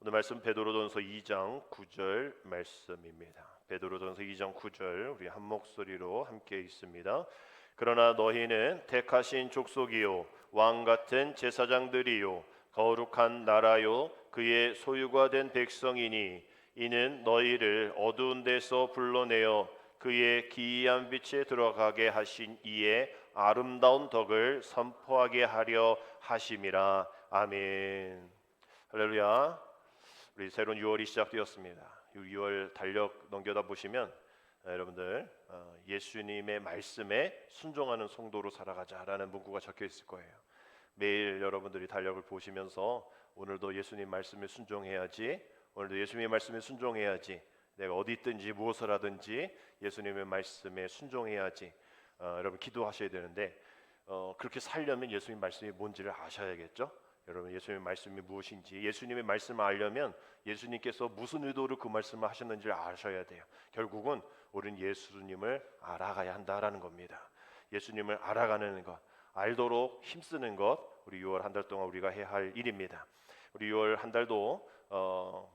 오늘 말씀 베드로전서 2장 9절 말씀입니다. 베드로전서 2장 9절 우리 한 목소리로 함께 읽습니다. 그러나 너희는 택하신 족속이요 왕 같은 제사장들이요 거룩한 나라요 그의 소유가 된 백성이니 이는 너희를 어두운 데서 불러내어 그의 기이한 빛에 들어가게 하신 이의 아름다운 덕을 선포하게 하려 하심이라. 아멘. 할렐루야. 우리 새로운 6월이 시작되었습니다. 6월 달력 넘겨다 보시면 여러분들 예수님의 말씀에 순종하는 성도로 살아가자라는 문구가 적혀 있을 거예요. 매일 여러분들이 달력을 보시면서 오늘도 예수님 말씀에 순종해야지, 오늘도 예수님의 말씀에 순종해야지, 내가 어디 있든지 무엇을 하든지 예수님의 말씀에 순종해야지 여러분 기도하셔야 되는데 그렇게 살려면 예수님 말씀이 뭔지를 아셔야겠죠. 여러분 예수님의 말씀이 무엇인지, 예수님의 말씀을 알려면 예수님께서 무슨 의도로 그 말씀을 하셨는지를 아셔야 돼요. 결국은 우리는 예수님을 알아가야 한다라는 겁니다. 예수님을 알아가는 것, 알도록 힘쓰는 것, 우리 6월 한 달 동안 우리가 해야 할 일입니다. 우리 6월 한 달도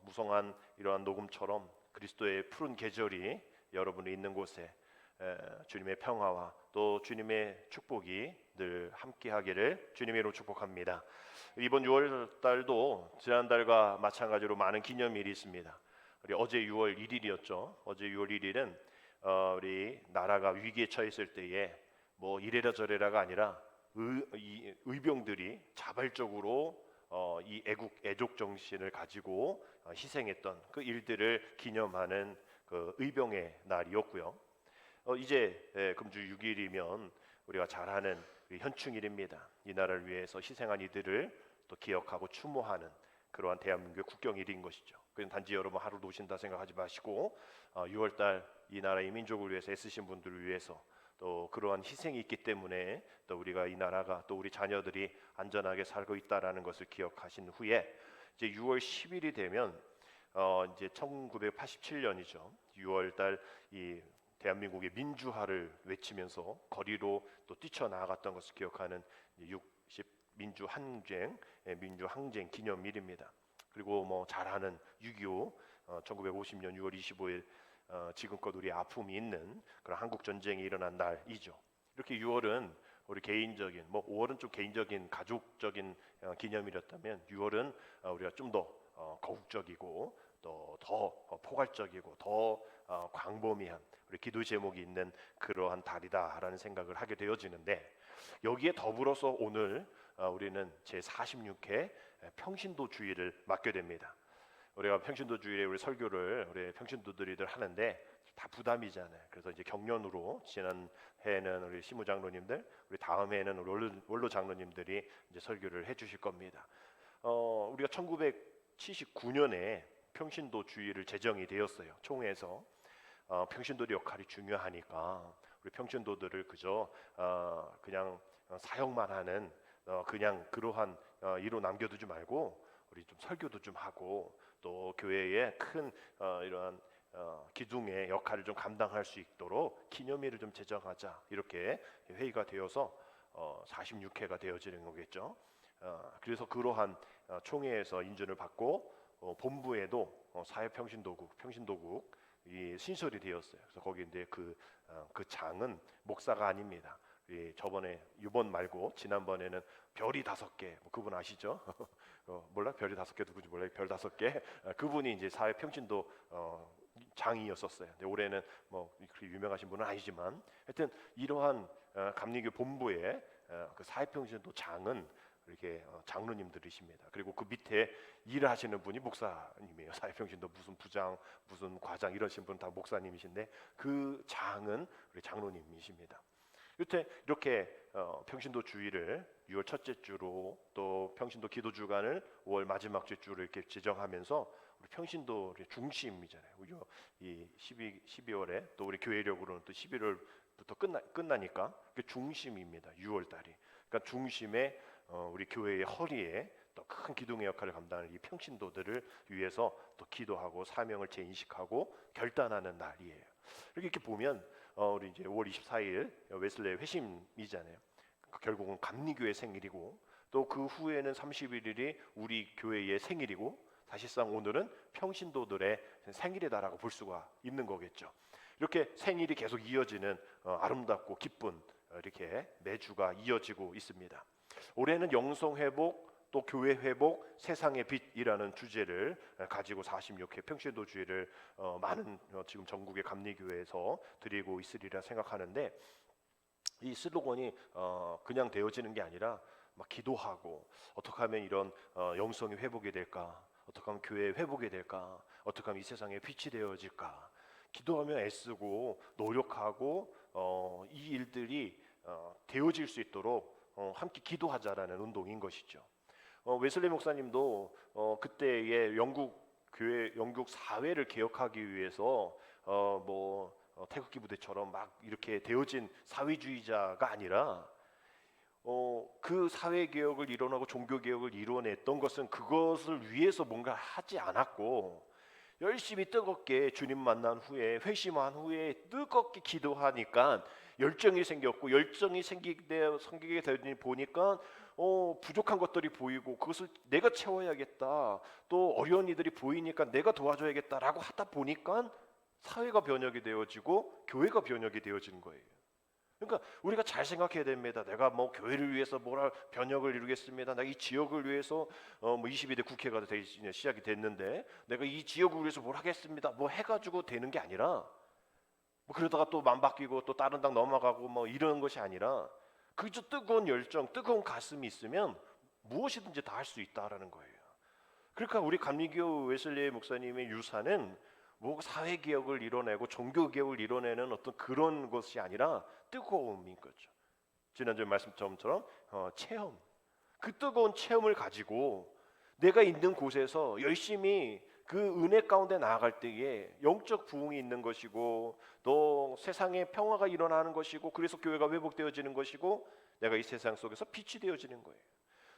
무성한 이러한 녹음처럼 그리스도의 푸른 계절이 여러분이 있는 곳에 주님의 평화와 또 주님의 축복이 늘 함께하기를 주님의 이름으로 축복합니다. 이번 6월 달도 지난달과 마찬가지로 많은 기념일이 있습니다. 우리 어제 6월 1일이었죠. 어제 6월 1일은 우리 나라가 위기에 처했을 때에 뭐 이래라 저래라가 아니라 의병들이 자발적으로 이 애족 정신을 가지고 희생했던 그 일들을 기념하는 그 의병의 날이었고요. 이제 금주 6일이면 우리가 잘 아는 현충일입니다. 이 나라를 위해서 희생한 이들을 또 기억하고 추모하는 그러한 대한민국의 국경일인 것이죠. 그냥 단지 여러분 하루 노신다 생각하지 마시고 6월달 이 나라의 민족을 위해서 애쓰신 분들을 위해서 또 그러한 희생이 있기 때문에 또 우리가 이 나라가 또 우리 자녀들이 안전하게 살고 있다라는 것을 기억하신 후에 이제 6월 10일이 되면 이제 1987년이죠. 6월달 이 대한민국의 민주화를 외치면서 거리로 또 뛰쳐나갔던 것을 기억하는 60 민주항쟁 기념일입니다. 그리고 뭐 잘 아는 6.25 1950년 6월 25일 지금껏 우리 아픔이 있는 그런 한국 전쟁이 일어난 날이죠. 이렇게 6월은 우리 개인적인, 뭐 5월은 좀 개인적인 가족적인 기념일이었다면 6월은 우리가 좀 더 거국적이고 또 더 포괄적이고 더 광범위한 우리 기도 제목이 있는 그러한 달이다라는 생각을 하게 되어지는데, 여기에 더불어서 오늘 우리는 제46회 평신도 주일을 맞게 됩니다. 우리가 평신도 주일에 우리 설교를 우리 평신도들이들 하는데 다 부담이잖아요. 그래서 이제 경련으로 지난 해에는 우리 시무 장로님들, 우리 다음 해에는 우리 원로 장로님들이 이제 설교를 해주실 겁니다. 우리가 1979년에 평신도 주일을 제정이 되었어요. 총회에서 평신도의 역할이 중요하니까 우리 평신도들을 그저 그냥 사역만 하는 그냥 그러한 일로 남겨두지 말고 우리 좀 설교도 좀 하고 또 교회의 큰 이러한 기둥의 역할을 좀 감당할 수 있도록 기념일을 좀 제정하자, 이렇게 회의가 되어서 46회가 되어지는 거겠죠. 그래서 그러한 총회에서 인준을 받고 본부에도 평신도국 이 신설이 되었어요. 그래서 거기 이제 그 장은 목사가 아닙니다. 이번 말고 지난번에는 별이 5개, 그분 아시죠? 몰라? 별이 5개 누구지 몰라요? 별 5개. 그분이 이제 사회평신도 장이었었어요. 근데 올해는 뭐 그렇게 유명하신 분은 아니지만 하여튼 이러한 감리교 본부의 그 사회평신도 장은 이렇게 장로님들이십니다. 그리고 그 밑에 일을 하시는 분이 목사님이에요. 사회평신도 무슨 부장, 무슨 과장 이러신 분 다 목사님이신데 그 장은 우리 장로님이십니다. 이렇게 평신도 주일을 6월 첫째 주로 또 평신도 기도 주간을 5월 마지막 주로 이렇게 지정하면서 우리 평신도의 중심이잖아요. 이 12월에 또 우리 교회력으로는 또 11월부터 끝나니까 그 중심입니다. 6월 달이. 그러니까 중심에 우리 교회의 허리에 또 큰 기둥의 역할을 감당하는 이 평신도들을 위해서 또 기도하고 사명을 재인식하고 결단하는 날이에요. 이렇게 보면 우리 이제 5월 24일 웨슬레이 회심이잖아요. 결국은 감리교의 생일이고 또 그 후에는 31일이 우리 교회의 생일이고 사실상 오늘은 평신도들의 생일이다라고 볼 수가 있는 거겠죠. 이렇게 생일이 계속 이어지는 아름답고 기쁜 이렇게 매주가 이어지고 있습니다. 올해는 영성 회복, 또 교회 회복, 세상의 빛이라는 주제를 가지고 46회 평신도 주일을 많은 지금 전국의 감리교회에서 드리고 있으리라 생각하는데, 이 슬로건이 그냥 되어지는 게 아니라 막 기도하고 어떻게 하면 이런 영성이 회복이 될까, 어떻게 하면 교회의 회복이 될까, 어떻게 하면 이 세상에 빛이 되어질까, 기도하며 애쓰고 노력하고 이 일들이 되어질 수 있도록 함께 기도하자라는 운동인 것이죠. 웨슬리 목사님도 그때의 영국 교회, 영국 사회를 개혁하기 위해서 태극기 부대처럼 막 이렇게 되어진 사회주의자가 아니라 그 사회 개혁을 이뤄내고 종교 개혁을 이뤄냈던 것은 그것을 위해서 뭔가 하지 않았고, 열심히 뜨겁게 주님 만난 후에 회심한 후에 뜨겁게 기도하니까 열정이 생겼고, 열정이 생기게 되니 보니까 부족한 것들이 보이고 그것을 내가 채워야겠다, 또 어려운 이들이 보이니까 내가 도와줘야겠다라고 하다 보니까 사회가 변혁이 되어지고 교회가 변혁이 되어지는 거예요. 그러니까 우리가 잘 생각해야 됩니다. 내가 뭐 교회를 위해서 뭐라 변혁을 이루겠습니다. 내가 이 지역을 위해서 22대 국회가 시작이 됐는데 내가 이 지역을 위해서 뭘 하겠습니다. 뭐 해가지고 되는 게 아니라, 뭐 그러다가 또 맘 바뀌고 또 다른 당 넘어가고 뭐 이런 것이 아니라, 그저 뜨거운 열정, 뜨거운 가슴이 있으면 무엇이든지 다 할 수 있다라는 거예요. 그러니까 우리 감리교 웨슬리 목사님의 유산은 뭐 사회 개혁을 이뤄내고 종교 개혁을 이뤄내는 어떤 그런 것이 아니라 뜨거움인 거죠. 지난주에 말씀처럼 체험, 그 뜨거운 체험을 가지고 내가 있는 곳에서 열심히 그 은혜 가운데 나아갈 때에 영적 부흥이 있는 것이고, 또 세상에 평화가 일어나는 것이고, 그래서 교회가 회복되어지는 것이고, 내가 이 세상 속에서 빛이 되어지는 거예요.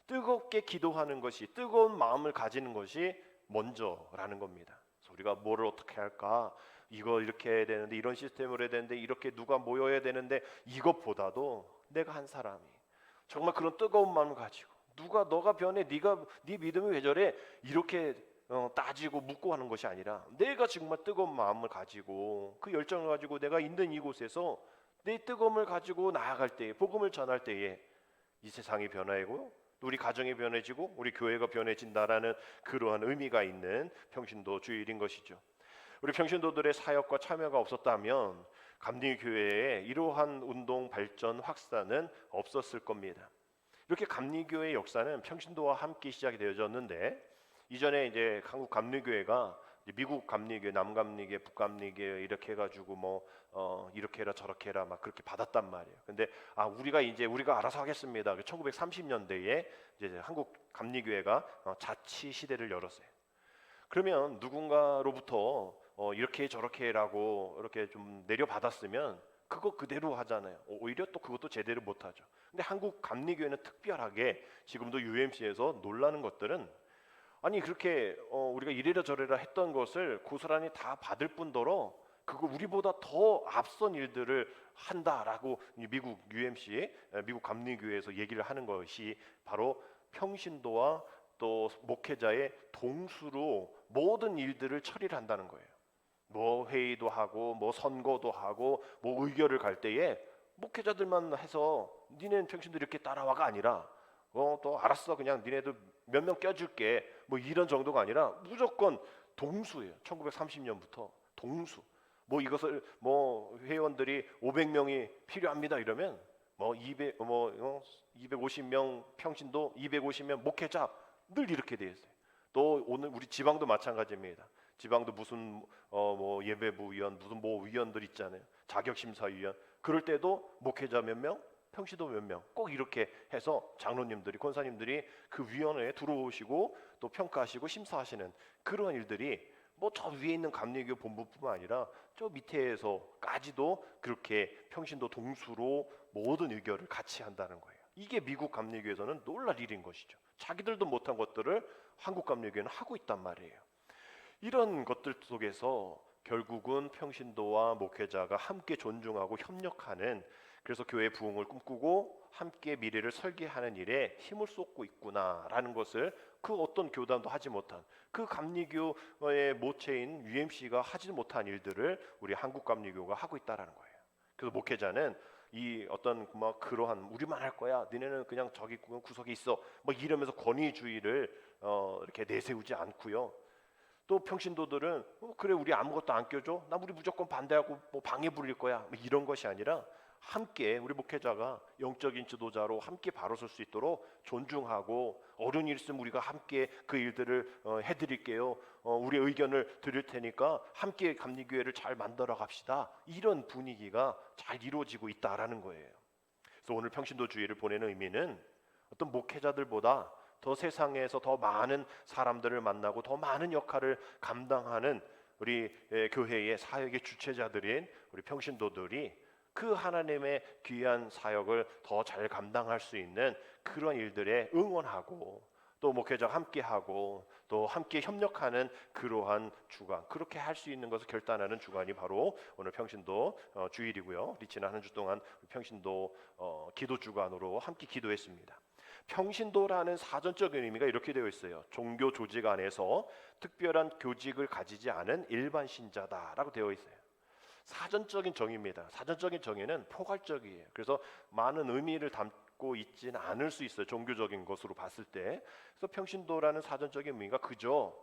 뜨겁게 기도하는 것이, 뜨거운 마음을 가지는 것이 먼저라는 겁니다. 그래서 우리가 뭐를 어떻게 할까, 이거 이렇게 해야 되는데, 이런 시스템으로 해야 되는데, 이렇게 누가 모여야 되는데, 이것보다도 내가 한 사람이 정말 그런 뜨거운 마음을 가지고, 너가 변해, 네 믿음이 왜 저래, 이렇게 따지고 묻고 하는 것이 아니라, 내가 정말 뜨거운 마음을 가지고 그 열정을 가지고 내가 있는 이곳에서 내 뜨거움을 가지고 나아갈 때에, 복음을 전할 때에 이 세상이 변화하고 우리 가정이 변해지고 우리 교회가 변해진다라는 그러한 의미가 있는 평신도 주일인 것이죠. 우리 평신도들의 사역과 참여가 없었다면 감리교회에 이러한 운동 발전 확산은 없었을 겁니다. 이렇게 감리교회의 역사는 평신도와 함께 시작이 되어졌는데, 이전에 이제 한국 감리교회가 미국 감리교회, 남감리교회, 북감리교회 이렇게 해가지고 이렇게 해라 저렇게 해라 막 그렇게 받았단 말이에요. 근데 우리가 알아서 하겠습니다. 1930년대에 이제 한국 감리교회가 자치 시대를 열었어요. 그러면 누군가로부터 이렇게 저렇게라고 이렇게 좀 내려받았으면 그거 그대로 하잖아요. 오히려 또 그것도 제대로 못하죠. 근데 한국 감리교회는 특별하게 지금도 UMC에서 놀라는 것들은, 아니 그렇게 우리가 이래라 저래라 했던 것을 고스란히 다 받을 뿐더러 그거 우리보다 더 앞선 일들을 한다라고 미국 UMC, 미국 감리교회에서 얘기를 하는 것이 바로 평신도와 또 목회자의 동수로 모든 일들을 처리를 한다는 거예요. 뭐 회의도 하고 뭐 선거도 하고 뭐 의결을 갈 때에 목회자들만 해서 니네는 평신도 이렇게 따라와가 아니라 또 알았어 그냥 니네도 몇 명 껴줄게 뭐 이런 정도가 아니라 무조건 동수예요. 1930년부터 동수. 뭐 이것을 회원들이 500명이 필요합니다 이러면 250명 평신도, 250명 목회자 늘 이렇게 돼 있어요. 또 오늘 우리 지방도 마찬가지입니다. 지방도 무슨 예배부 위원, 무슨 위원들 있잖아요. 자격심사위원. 그럴 때도 목회자 몇 명, 평신도 몇 명, 꼭 이렇게 해서 장로님들이, 권사님들이 그 위원회에 들어오시고 또 평가하시고 심사하시는 그런 일들이 저 위에 있는 감리교 본부뿐만 아니라 저 밑에서까지도 그렇게 평신도 동수로 모든 의결을 같이 한다는 거예요. 이게 미국 감리교에서는 놀랄 일인 것이죠. 자기들도 못한 것들을 한국 감리교는 하고 있단 말이에요. 이런 것들 속에서 결국은 평신도와 목회자가 함께 존중하고 협력하는, 그래서 교회 부흥을 꿈꾸고 함께 미래를 설계하는 일에 힘을 쏟고 있구나라는 것을 그 어떤 교단도 하지 못한, 그 감리교의 모체인 UMC가 하지 못한 일들을 우리 한국 감리교가 하고 있다라는 거예요. 그래서 목회자는 이 어떤 막 그러한 우리만 할 거야, 너네는 그냥 저기 구석에 있어, 뭐 이러면서 권위주의를 이렇게 내세우지 않고요. 또 평신도들은 그래 우리 아무것도 안 껴줘, 나 우리 무조건 반대하고 뭐 방해 부릴 거야, 뭐 이런 것이 아니라 함께 우리 목회자가 영적인 지도자로 함께 바로 설 수 있도록 존중하고, 어려운 일 있으면 우리가 함께 그 일들을 해드릴게요, 우리 의견을 드릴 테니까 함께 감리교회를 잘 만들어 갑시다, 이런 분위기가 잘 이루어지고 있다라는 거예요. 그래서 오늘 평신도 주의를 보내는 의미는 어떤 목회자들보다 더 세상에서 더 많은 사람들을 만나고 더 많은 역할을 감당하는 우리 교회의 사역의 주체자들인 우리 평신도들이 그 하나님의 귀한 사역을 더 잘 감당할 수 있는 그런 일들에 응원하고, 또 목회자와 함께하고 또 함께 협력하는 그러한 주간, 그렇게 할 수 있는 것을 결단하는 주간이 바로 오늘 평신도 주일이고요. 우리 지난 한 주 동안 평신도 기도 주간으로 함께 기도했습니다. 평신도라는 사전적인 의미가 이렇게 되어 있어요. 종교 조직 안에서 특별한 교직을 가지지 않은 일반 신자다라고 되어 있어요. 사전적인 정의입니다. 사전적인 정의는 포괄적이에요. 그래서 많은 의미를 담고 있지는 않을 수 있어요. 종교적인 것으로 봤을 때. 그래서 평신도라는 사전적인 의미가 그저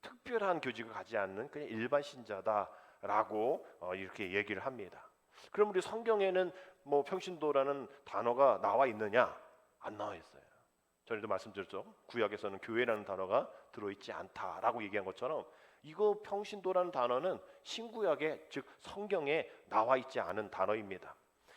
특별한 교직을 가지지 않는 그냥 일반 신자다라고 이렇게 얘기를 합니다. 그럼 우리 성경에는 뭐 평신도라는 단어가 나와 있느냐? 안 나와 있어요. 전에도 말씀드렸죠. 구약에서는 교회라는 단어가 들어있지 않다라고 얘기한 것처럼 이거 평신도라는 단어는 신구약에, 즉 성경에 나와 있지 않은 단어입니다.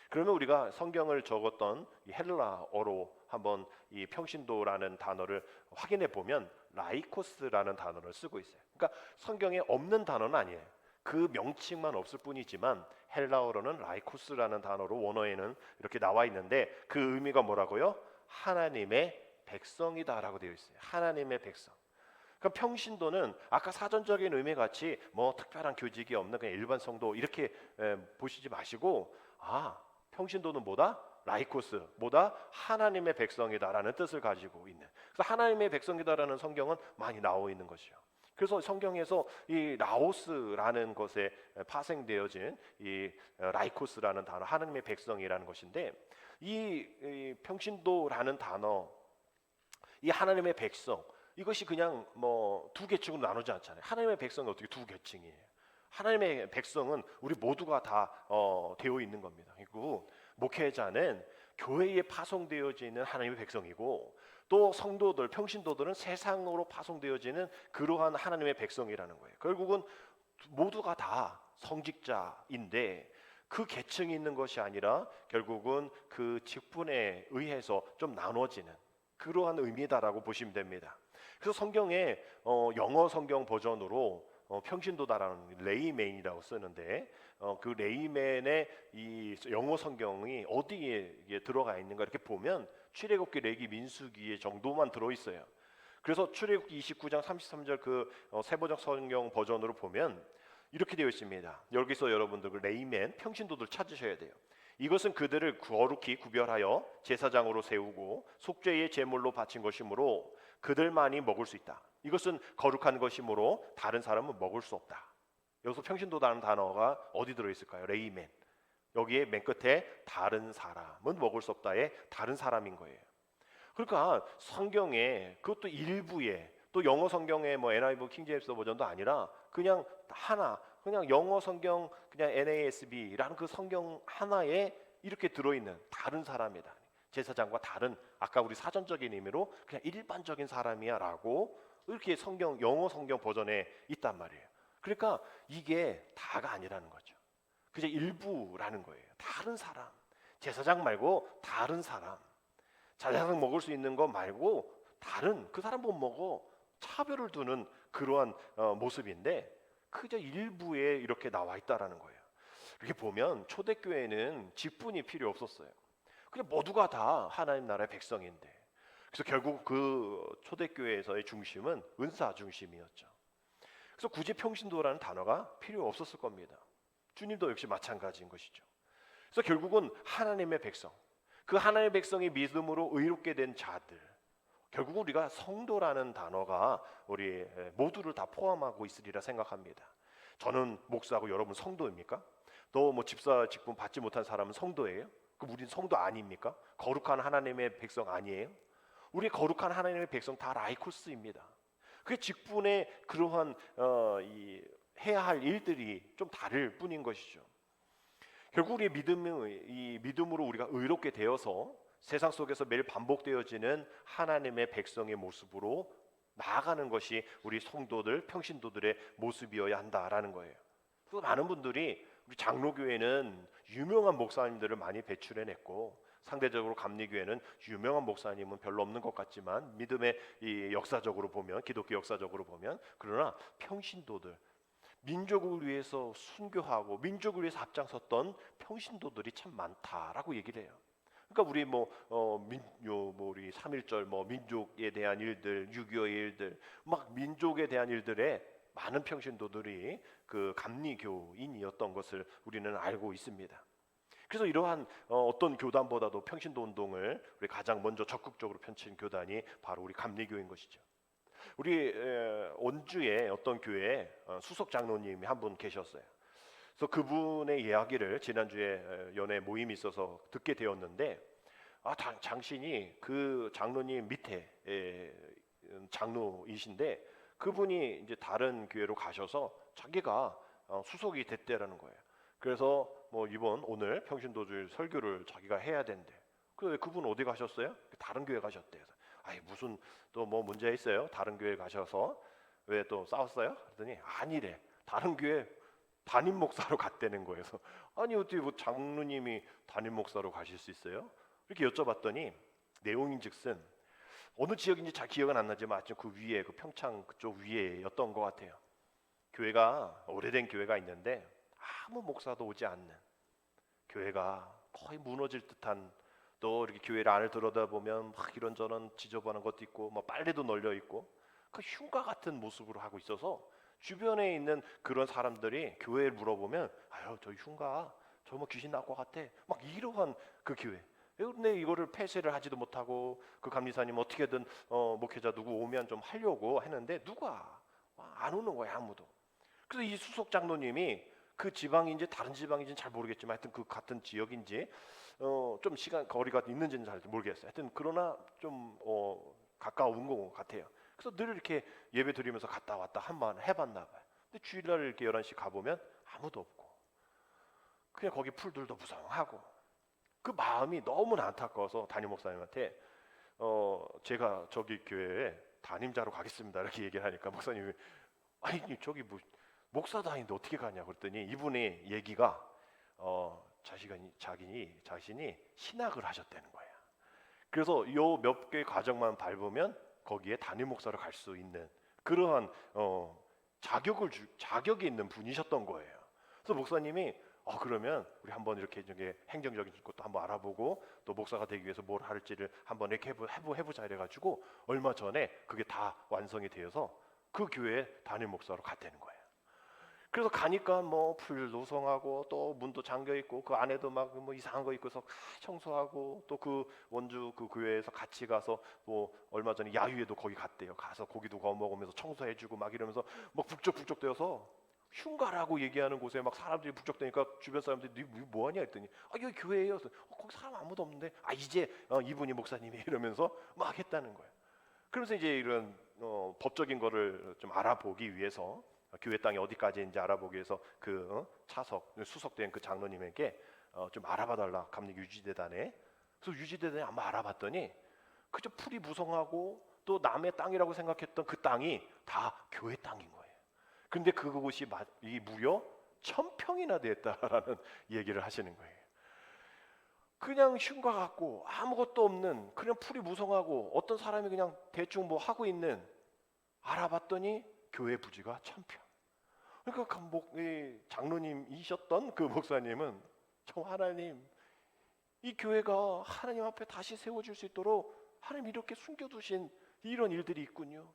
그러면 우리가 성경을 적었던 이 헬라어로 한번 이 평신도라는 단어를 확인해 보면 라이코스라는 단어를 쓰고 있어요. 그러니까 성경에 없는 단어는 아니에요. 그 명칭만 없을 뿐이지만 헬라어로는 라이코스라는 단어로 원어에는 이렇게 나와 있는데, 그 의미가 뭐라고요? 하나님의 백성이다라고 되어 있어요. 하나님의 백성. 그럼 평신도는 아까 사전적인 의미 같이 뭐 특별한 교직이 없는 그냥 일반 성도 이렇게 보시지 마시고, 평신도는 뭐다? 라이코스, 뭐다? 하나님의 백성이다라는 뜻을 가지고 있는. 그래서 하나님의 백성이다라는 성경은 많이 나오고 있는 것이요. 그래서 성경에서 이 라오스라는 것에 파생되어진 이 라이코스라는 단어, 하나님의 백성이라는 것인데, 이 평신도라는 단어, 이 하나님의 백성, 이것이 그냥 뭐 두 계층으로 나누지 않잖아요. 하나님의 백성이 어떻게 두 계층이에요? 하나님의 백성은 우리 모두가 다 되어 있는 겁니다. 그리고 목회자는 교회에 파송되어지는 하나님의 백성이고, 또 성도들, 평신도들은 세상으로 파송되어지는 그러한 하나님의 백성이라는 거예요. 결국은 모두가 다 성직자인데 그 계층이 있는 것이 아니라 결국은 그 직분에 의해서 좀 나눠지는 그러한 의미다라고 보시면 됩니다. 그래서 성경에 영어 성경 버전으로 평신도다라는 레이맨이라고 쓰는데, 그 레이맨의 이 영어 성경이 어디에 들어가 있는가 이렇게 보면 출애굽기, 레기, 민수기 정도만 들어 있어요. 그래서 출애굽기 29장 33절 그 세번역 성경 버전으로 보면 이렇게 되어 있습니다. 여기서 여러분들 그 레이맨 평신도들 찾으셔야 돼요. 이것은 그들을 거룩히 구별하여 제사장으로 세우고 속죄의 제물로 바친 것이므로 그들만이 먹을 수 있다. 이것은 거룩한 것이므로 다른 사람은 먹을 수 없다. 여기서 평신도라는 단어가 어디 들어있을까요? 레이맨. 여기에 맨 끝에 다른 사람은 먹을 수 없다에 다른 사람인 거예요. 그러니까 성경에, 그것도 일부에, 또 영어 성경에 뭐 NIV 킹제임스 버전도 아니라 그냥 하나, 그냥 영어 성경 그냥 NASB라는 그 성경 하나에 이렇게 들어있는 다른 사람이다. 제사장과 다른, 아까 우리 사전적인 의미로 그냥 일반적인 사람이야 라고 이렇게 성경, 영어 성경 버전에 있단 말이에요. 그러니까 이게 다가 아니라는 거죠. 그저 일부라는 거예요. 다른 사람, 제사장 말고 다른 사람, 제사장 먹을 수 있는 거 말고 다른, 그 사람 못 먹어, 차별을 두는 그러한 모습인데 그저 일부에 이렇게 나와 있다라는 거예요. 이렇게 보면 초대교회는 직분이 필요 없었어요. 그냥 모두가 다 하나님 나라의 백성인데, 그래서 결국 그 초대교회에서의 중심은 은사 중심이었죠. 그래서 굳이 평신도라는 단어가 필요 없었을 겁니다. 주님도 역시 마찬가지인 것이죠. 그래서 결국은 하나님의 백성, 그 하나님의 백성이 믿음으로 의롭게 된 자들, 결국 우리가 성도라는 단어가 우리 모두를 다 포함하고 있으리라 생각합니다. 저는 목사고 여러분 성도입니까? 또 뭐 집사 직분 받지 못한 사람은 성도예요? 그럼 우리는 성도 아닙니까? 거룩한 하나님의 백성 아니에요? 우리 거룩한 하나님의 백성 다 라이코스입니다. 그 직분의 그러한 해야 할 일들이 좀 다를 뿐인 것이죠. 결국 우리의 이 믿음으로 우리가 의롭게 되어서 세상 속에서 매일 반복되어지는 하나님의 백성의 모습으로 나아가는 것이 우리 성도들, 평신도들의 모습이어야 한다라는 거예요. 또 많은 분들이 우리 장로교회는 유명한 목사님들을 많이 배출해냈고 상대적으로 감리교회는 유명한 목사님은 별로 없는 것 같지만 믿음의 이 역사적으로 보면 기독교 역사적으로 보면 그러나 평신도들 민족을 위해서 순교하고 민족을 위해서 앞장섰던 평신도들이 참 많다라고 얘기를 해요. 그러니까 우리 우리 3.1절 민족에 대한 일들, 6.25의 일들, 막 민족에 대한 일들에 많은 평신도들이 그 감리교인이었던 것을 우리는 알고 있습니다. 그래서 이러한 어떤 교단보다도 평신도 운동을 우리 가장 먼저 적극적으로 펼친 교단이 바로 우리 감리교인 것이죠. 우리 원주의 어떤 교회에 수석 장로님이 한 분 계셨어요. 그래서 그분의 이야기를 지난주에 연애 모임이 있어서 듣게 되었는데 장신이 그 장로님 밑에 장로이신데 그분이 이제 다른 교회로 가셔서 자기가 수석이 됐대라는 거예요. 그래서 이번 오늘 평신도주일 설교를 자기가 해야 된대. 그래서 그분 어디 가셨어요? 다른 교회 가셨대요. 아니 무슨 또 문제 있어요? 다른 교회 가셔서 왜 또 싸웠어요? 그랬더니 아니래. 다른 교회 담임 목사로 갔다는 거예요. 그래서 아니 어떻게 장로님이 담임 목사로 가실 수 있어요? 이렇게 여쭤봤더니 내용인즉슨 어느 지역인지 잘 기억은 안 나지만 아주 그 위에 그 평창 그쪽 위에였던 것 같아요. 교회가 오래된 교회가 있는데 아무 목사도 오지 않는 교회가 거의 무너질 듯한 또 이렇게 교회를 안을 들여다보면 막 이런저런 지저분한 것도 있고 빨래도 널려 있고 그 흉가 같은 모습으로 하고 있어서 주변에 있는 그런 사람들이 교회를 물어보면 아유 저 흉가 저 귀신 나올 것 같아 막 이러한 그 교회. 근데 이거를 폐쇄를 하지도 못하고 그 감리사님 어떻게든 목회자 누구 오면 좀 하려고 했는데 누가 안 오는 거야 아무도. 그래서 이 수석 장로님이 그 지방인지 다른 지방인지는 잘 모르겠지만 하여튼 그 같은 지역인지 좀 시간 거리가 있는지는 잘 모르겠어요. 하여튼 그러나 좀 가까운 것 같아요. 그래서 늘 이렇게 예배 드리면서 갔다 왔다 한번 해봤나 봐요. 근데 주일날 이렇게 11시 가보면 아무도 없고 그냥 거기 풀들도 무성하고 그 마음이 너무나 안타까워서 담임 목사님한테 제가 저기 교회에 담임자로 가겠습니다 이렇게 얘기를 하니까 목사님이 아니 저기 목사도 아닌데 어떻게 가냐 그랬더니 이분의 얘기가 자신이 신학을 하셨다는 거예요. 그래서 요 몇 개 과정만 밟으면 거기에 담임 목사로 갈 수 있는 그러한 자격이 있는 분이셨던 거예요. 그래서 목사님이 그러면 우리 한번 이렇게 행정적인 것도 한번 알아보고 또 목사가 되기 위해서 뭘 할지를 한번 이렇게 해보자 이래가지고 얼마 전에 그게 다 완성이 되어서 그 교회에 담임 목사로 갔다는 거예요. 그래서 가니까 풀 노성하고 또 문도 잠겨 있고 그 안에도 막 이상한 거 있고서 청소하고 또 그 원주 그 교회에서 같이 가서 얼마 전에 야유회도 거기 갔대요. 가서 고기도 구워 먹으면서 청소해주고 막 이러면서 북적북적 되어서 흉가라고 얘기하는 곳에 막 사람들이 북적대니까 주변 사람들이 네 뭐하냐 했더니 여기 교회예요. 거기 사람 아무도 없는데 이제 이분이 목사님이 이러면서 막 했다는 거예요. 그래서 이제 이런 법적인 거를 좀 알아보기 위해서 교회 땅이 어디까지인지 알아보기 위해서 그 수석된 그 장로님에게 좀 알아봐달라 감리 유지대단에. 그래서 유지대단에 한번 알아봤더니 그저 풀이 무성하고 또 남의 땅이라고 생각했던 그 땅이 다 교회 땅인 거예요. 근데 그곳이 무려 1000평이나 됐다라는 얘기를 하시는 거예요. 그냥 흉가 같고 아무것도 없는 그냥 풀이 무성하고 어떤 사람이 그냥 대충 하고 있는 알아봤더니 교회 부지가 1000평. 그러니까 장로님이셨던 그 목사님은 하나님 이 교회가 하나님 앞에 다시 세워질 수 있도록 하나님 이렇게 숨겨두신 이런 일들이 있군요.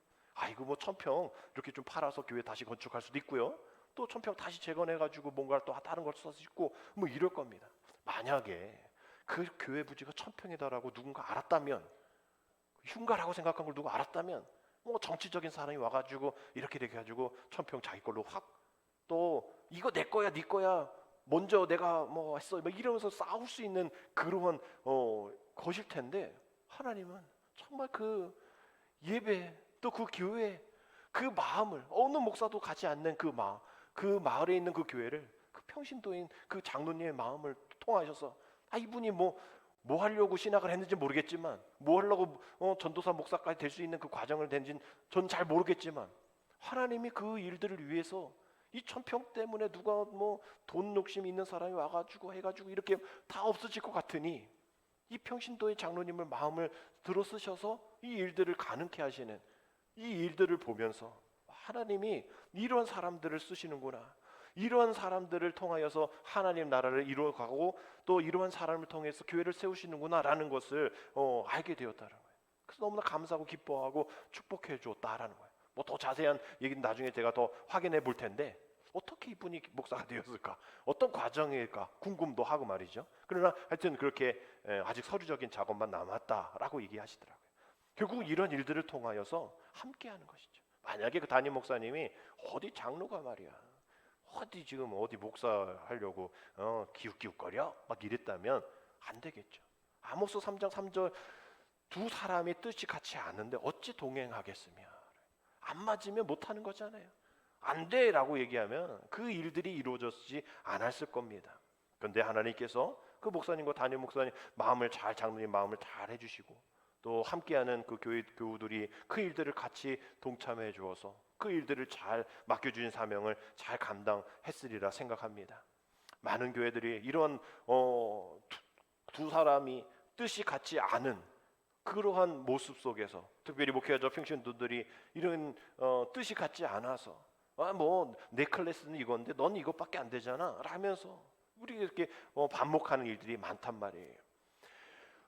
이거 1000평 이렇게 좀 팔아서 교회 다시 건축할 수도 있고요. 또 1000평 다시 재건해가지고 뭔가 또 다른 걸 써서 있고 이럴 겁니다. 만약에 그 교회 부지가 1000평이다라고 누군가 알았다면 흉가라고 생각한 걸 누가 알았다면 뭐 정치적인 사람이 와가지고 이렇게 해가지고 천평 자기 걸로 확, 또 이거 내 거야 네 거야 먼저 내가 뭐 했어 막 이러면서 싸울 수 있는 그러한 것일 텐데, 하나님은 정말 그 예배 또 그 교회 그 마음을, 어느 목사도 가지 않는 그 그 마을에 있는 그 교회를 그 평신도인 그 장로님의 마음을 통하셔서, 이분이 뭐 하려고 신학을 했는지 모르겠지만, 뭐 하려고 전도사 목사까지 될 수 있는 그 과정을 된지는 전 잘 모르겠지만, 하나님이 그 일들을 위해서 이 천평 때문에 누가 뭐 돈 욕심 있는 사람이 와가지고 해가지고 이렇게 다 없어질 것 같으니, 이 평신도의 장로님을 마음을 들어 쓰셔서 이 일들을 가능케 하시는, 이 일들을 보면서 하나님이 이런 사람들을 쓰시는구나, 이러한 사람들을 통하여서 하나님 나라를 이루어가고 또 이러한 사람을 통해서 교회를 세우시는구나라는 것을 알게 되었다는 거예요. 그래서 너무나 감사하고 기뻐하고 축복해 주었다라는 거예요. 뭐 더 자세한 얘기는 나중에 제가 더 확인해 볼 텐데, 어떻게 이분이 목사가 되었을까, 어떤 과정일까 궁금도 하고 말이죠. 그러나 하여튼 그렇게 아직 서류적인 작업만 남았다라고 얘기하시더라고요. 결국 이런 일들을 통하여서 함께하는 것이죠. 만약에 그 담임 목사님이 어디 장로가 말이야, 어디 지금 어디 목사 하려고 기웃기웃거려 막 이랬다면 안 되겠죠. 아모스 3장 3절, 두 사람이 뜻이 같이 않은데 어찌 동행하겠으며, 안 맞으면 못하는 거잖아요. 안 돼라고 얘기하면 그 일들이 이루어졌지 않았을 겁니다. 그런데 하나님께서 그 목사님과 담임 목사님 장로님 마음을 잘 해주시고, 또 함께하는 그 교회 교우들이 그 일들을 같이 동참해 주어서 그 일들을 잘 맡겨주신 사명을 잘 감당했으리라 생각합니다. 많은 교회들이 이런 두 사람이 뜻이 같지 않은 그러한 모습 속에서, 특별히 목회자 평신도들이 이런 뜻이 같지 않아서 뭐 내 클래스는 이건데 넌 이것밖에 안 되잖아 라면서 우리 이렇게 반목하는 일들이 많단 말이에요.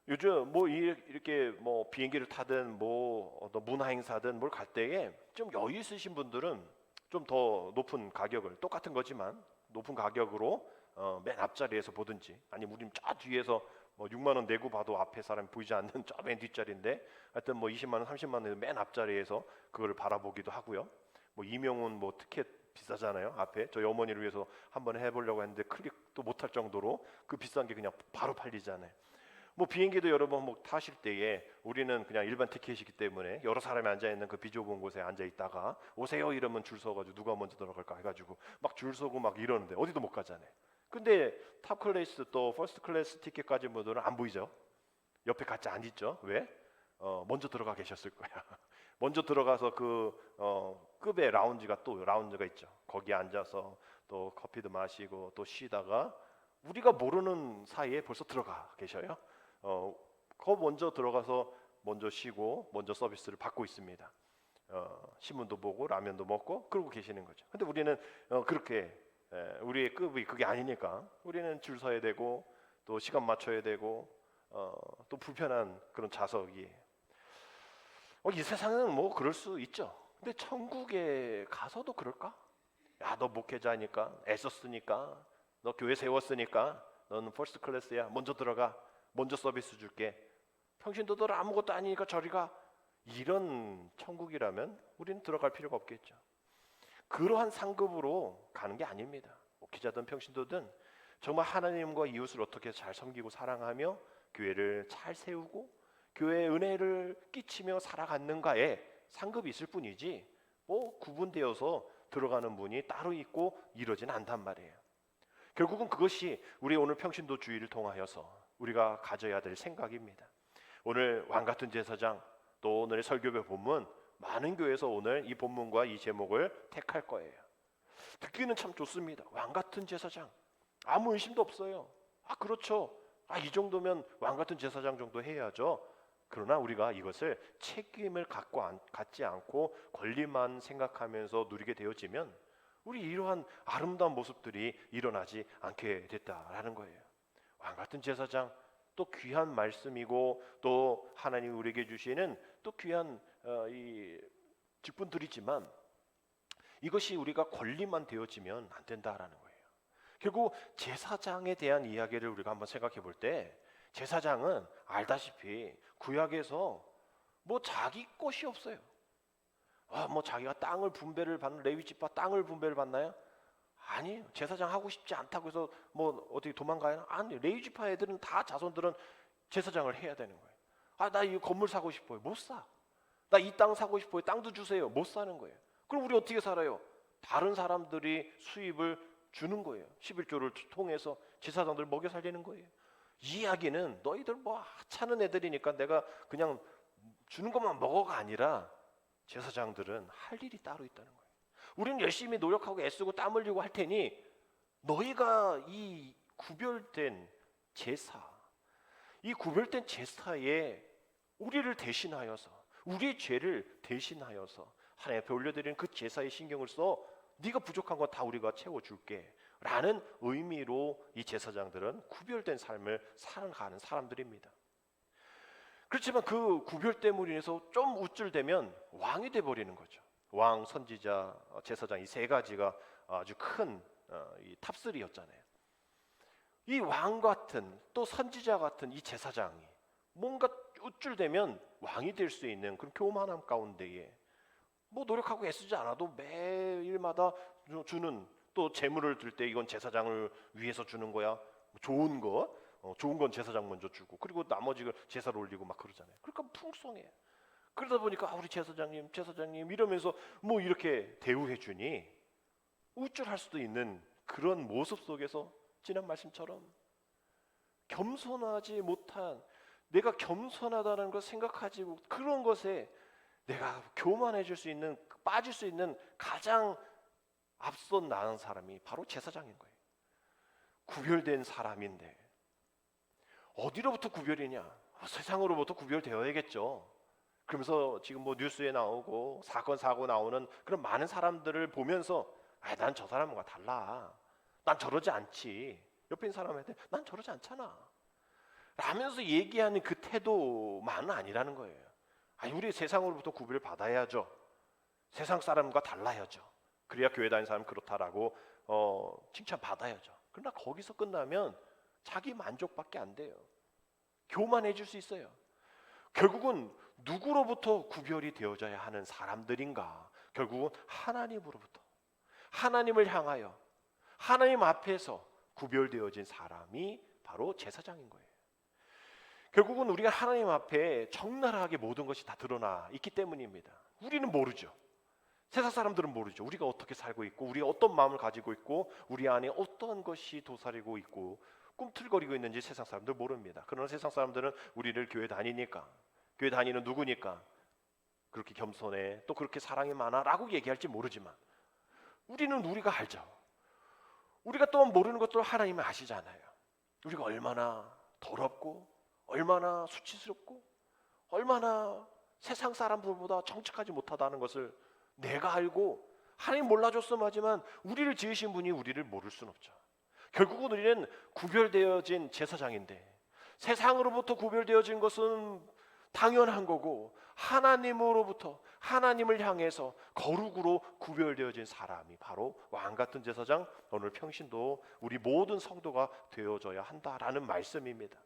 요즘 뭐 이렇게 뭐 비행기를 타든 뭐 어떤 문화 행사든 뭘 갈 때에 좀 여유 있으신 분들은 좀 더 높은 가격을, 똑같은 거지만 높은 가격으로 맨 앞자리에서 보든지, 아니면 우리 저 뒤에서 뭐 6만 원 내고 봐도 앞에 사람이 보이지 않는 저 맨 뒷자리인데, 하여튼 뭐 20만 원 30만 원 맨 앞자리에서 그거를 바라보기도 하고요. 뭐 이명훈 뭐 티켓 비싸잖아요. 앞에 저희 어머니를 위해서 한번 해보려고 했는데 클릭도 못할 정도로 그 비싼 게 그냥 바로 팔리잖아요. 뭐 비행기도 여러 번 뭐 타실 때에 우리는 그냥 일반 티켓이기 때문에 여러 사람이 앉아 있는 그 비좁은 곳에 앉아 있다가 오세요 이러면 줄 서가지고 누가 먼저 들어갈까 해가지고 막 줄 서고 막 이러는데 어디도 못 가잖아요. 근데 탑 클래스 또 퍼스트 클래스 티켓 가진 분들은 안 보이죠. 옆에 같이 안 있죠. 왜? 먼저 들어가 계셨을 거야. 먼저 들어가서 급의 라운지가 있죠. 거기 앉아서 또 커피도 마시고 또 쉬다가 우리가 모르는 사이에 벌써 들어가 계셔요. 거 먼저 들어가서 먼저 쉬고 먼저 서비스를 받고 있습니다. 신문도 보고 라면도 먹고 그러고 계시는 거죠. 근데 우리는 그렇게 우리의 급이 그게 아니니까 우리는 줄 서야 되고 또 시간 맞춰야 되고 또 불편한 그런 좌석이에요. 이 세상은 뭐 그럴 수 있죠. 근데 천국에 가서도 그럴까? 야, 너 목회자니까 애썼으니까 너 교회 세웠으니까 너는 퍼스트 클래스야. 먼저 들어가. 먼저 서비스 줄게. 평신도들 아무것도 아니니까 저리 가. 이런 천국이라면 우리는 들어갈 필요가 없겠죠. 그러한 상급으로 가는 게 아닙니다. 목회자든 평신도든 정말 하나님과 이웃을 어떻게 잘 섬기고 사랑하며 교회를 잘 세우고 교회의 은혜를 끼치며 살아가는가에 상급이 있을 뿐이지 뭐 구분되어서 들어가는 분이 따로 있고 이러진 않단 말이에요. 결국은 그것이 우리 오늘 평신도 주의를 통하여서 우리가 가져야 될 생각입니다. 오늘 왕같은 제사장, 또 오늘의 설교의 본문, 많은 교회에서 오늘 이 본문과 이 제목을 택할 거예요. 듣기는 참 좋습니다. 왕같은 제사장, 아무 의심도 없어요. 그렇죠. 이 정도면 왕같은 제사장 정도 해야죠. 그러나 우리가 이것을 책임을 갖지 않고 권리만 생각하면서 누리게 되어지면 우리 이러한 아름다운 모습들이 일어나지 않게 됐다라는 거예요. 왕같은 제사장, 또 귀한 말씀이고 또 하나님 우리에게 주시는 또 귀한 이 직분들이지만 이것이 우리가 권리만 되어지면 안 된다라는 거예요. 결국 제사장에 대한 이야기를 우리가 한번 생각해 볼 때, 제사장은 알다시피 구약에서 뭐 자기 것이 없어요. 뭐 자기가 땅을 분배를 받는, 레위 지파 땅을 분배를 받나요? 아니에요. 제사장 하고 싶지 않다고 해서 뭐 어떻게 도망가요? 아니에요. 레위 지파 애들은 다 자손들은 제사장을 해야 되는 거예요. 나 이 건물 사고 싶어요. 못 사. 나 이 땅 사고 싶어요. 땅도 주세요. 못 사는 거예요. 그럼 우리 어떻게 살아요? 다른 사람들이 수입을 주는 거예요. 11조를 통해서 제사장들 먹여 살리는 거예요. 이 이야기는 너희들 뭐 하찮은 애들이니까 내가 그냥 주는 것만 먹어가 아니라 제사장들은 할 일이 따로 있다는 거예요. 우리는 열심히 노력하고 애쓰고 땀 흘리고 할 테니 너희가 이 구별된 제사, 이 구별된 제사에 우리를 대신하여서, 우리의 죄를 대신하여서 하나님 앞에 올려드리는 그 제사에 신경을 써 네가 부족한 거 다 우리가 채워줄게 라는 의미로 이 제사장들은 구별된 삶을 살아가는 사람들입니다. 그렇지만 그 구별됨으로 인해서 좀 우쭐대면 왕이 돼버리는 거죠. 왕, 선지자, 제사장 이 세 가지가 아주 큰 이 탑3였잖아요. 이 왕 같은 또 선지자 같은 이 제사장이 뭔가 우쭐대면 왕이 될 수 있는 그런 교만함 가운데에 뭐 노력하고 애쓰지 않아도 매일마다 주는, 또 재물을 들 때 이건 제사장을 위해서 주는 거야. 좋은 거, 좋은 건 제사장 먼저 주고 그리고 나머지를 제사로 올리고 막 그러잖아요. 그러니까 풍성해. 그러다 보니까 우리 제사장님 이러면서 뭐 이렇게 대우해 주니 우쭐할 수도 있는 그런 모습 속에서 지난 말씀처럼 겸손하지 못한, 내가 겸손하다는 걸 생각하지, 그런 것에 내가 교만해질 수 있는, 빠질 수 있는 가장 앞선 나은 사람이 바로 제사장인 거예요. 구별된 사람인데 어디로부터 구별이냐? 세상으로부터 구별되어야겠죠. 그러면서 지금 뭐 뉴스에 나오고 사건 사고 나오는 그런 많은 사람들을 보면서 난 저 사람과 달라, 난 저러지 않지, 옆에 있는 사람한테 난 저러지 않잖아 라면서 얘기하는 그 태도만은 아니라는 거예요. 우리 세상으로부터 구별을 받아야죠. 세상 사람과 달라야죠. 그래야 교회 다니는 사람은 그렇다라고 칭찬받아야죠. 그러나 거기서 끝나면 자기 만족밖에 안 돼요. 교만해질 수 있어요. 결국은 누구로부터 구별이 되어져야 하는 사람들인가? 결국은 하나님으로부터, 하나님을 향하여 하나님 앞에서 구별되어진 사람이 바로 제사장인 거예요. 결국은 우리가 하나님 앞에 적나라하게 모든 것이 다 드러나 있기 때문입니다. 우리는 모르죠. 세상 사람들은 모르죠. 우리가 어떻게 살고 있고, 우리가 어떤 마음을 가지고 있고, 우리 안에 어떤 것이 도사리고 있고 꿈틀거리고 있는지 세상 사람들 모릅니다. 그러나 세상 사람들은 우리를 교회 다니니까, 교회 다니는 누구니까 그렇게 겸손해, 또 그렇게 사랑이 많아 라고 얘기할지 모르지만 우리는 우리가 알죠. 우리가 또 모르는 것도 하나님은 아시잖아요. 우리가 얼마나 더럽고 얼마나 수치스럽고 얼마나 세상 사람들보다 정직하지 못하다는 것을 내가 알고, 하나님 몰라줬음 하지만 우리를 지으신 분이 우리를 모를 수는 없죠. 결국은 우리는 구별되어진 제사장인데, 세상으로부터 구별되어진 것은 당연한 거고 하나님으로부터, 하나님을 향해서 거룩으로 구별되어진 사람이 바로 왕같은 제사장, 오늘 평신도 우리 모든 성도가 되어져야 한다라는 말씀입니다.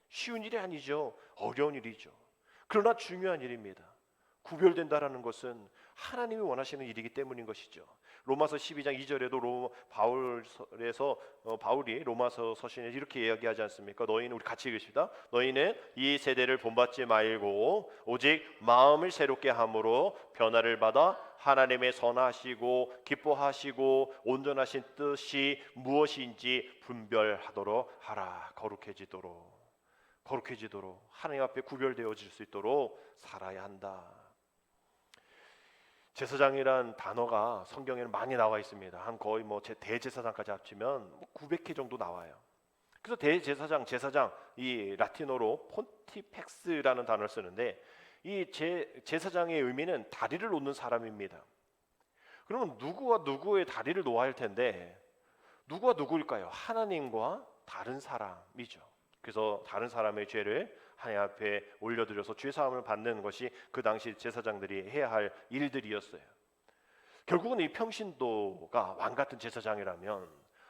쉬운 일이 아니죠. 어려운 일이죠. 그러나 중요한 일입니다. 구별된다라는 것은 하나님이 원하시는 일이기 때문인 것이죠. 로마서 12장 2절에도 바울이 로마서 서신에 이렇게 이야기하지 않습니까? 너희는, 우리 같이 읽으십니다. 너희는 이 세대를 본받지 말고 오직 마음을 새롭게 함으로 변화를 받아 하나님의 선하시고 기뻐하시고 온전하신 뜻이 무엇인지 분별하도록 하라. 거룩해지도록 하나님 앞에 구별되어질 수 있도록 살아야 한다. 제사장이란 단어가 성경에는 많이 나와 있습니다. 한 거의 대제사장까지 합치면 900회 정도 나와요. 그래서 대제사장, 제사장, 이 라틴어로 폰티펙스라는 단어를 쓰는데, 이 제사장의 의미는 다리를 놓는 사람입니다. 그러면 누구와 누구의 다리를 놓아야 할 텐데 누구와 누구일까요? 하나님과 다른 사람이죠. 그래서 다른 사람의 죄를 하나님 앞에 올려드려서 죄사함을 받는 것이 그 당시 제사장들이 해야 할 일들이었어요. 결국은 이 평신도가 왕같은 제사장이라면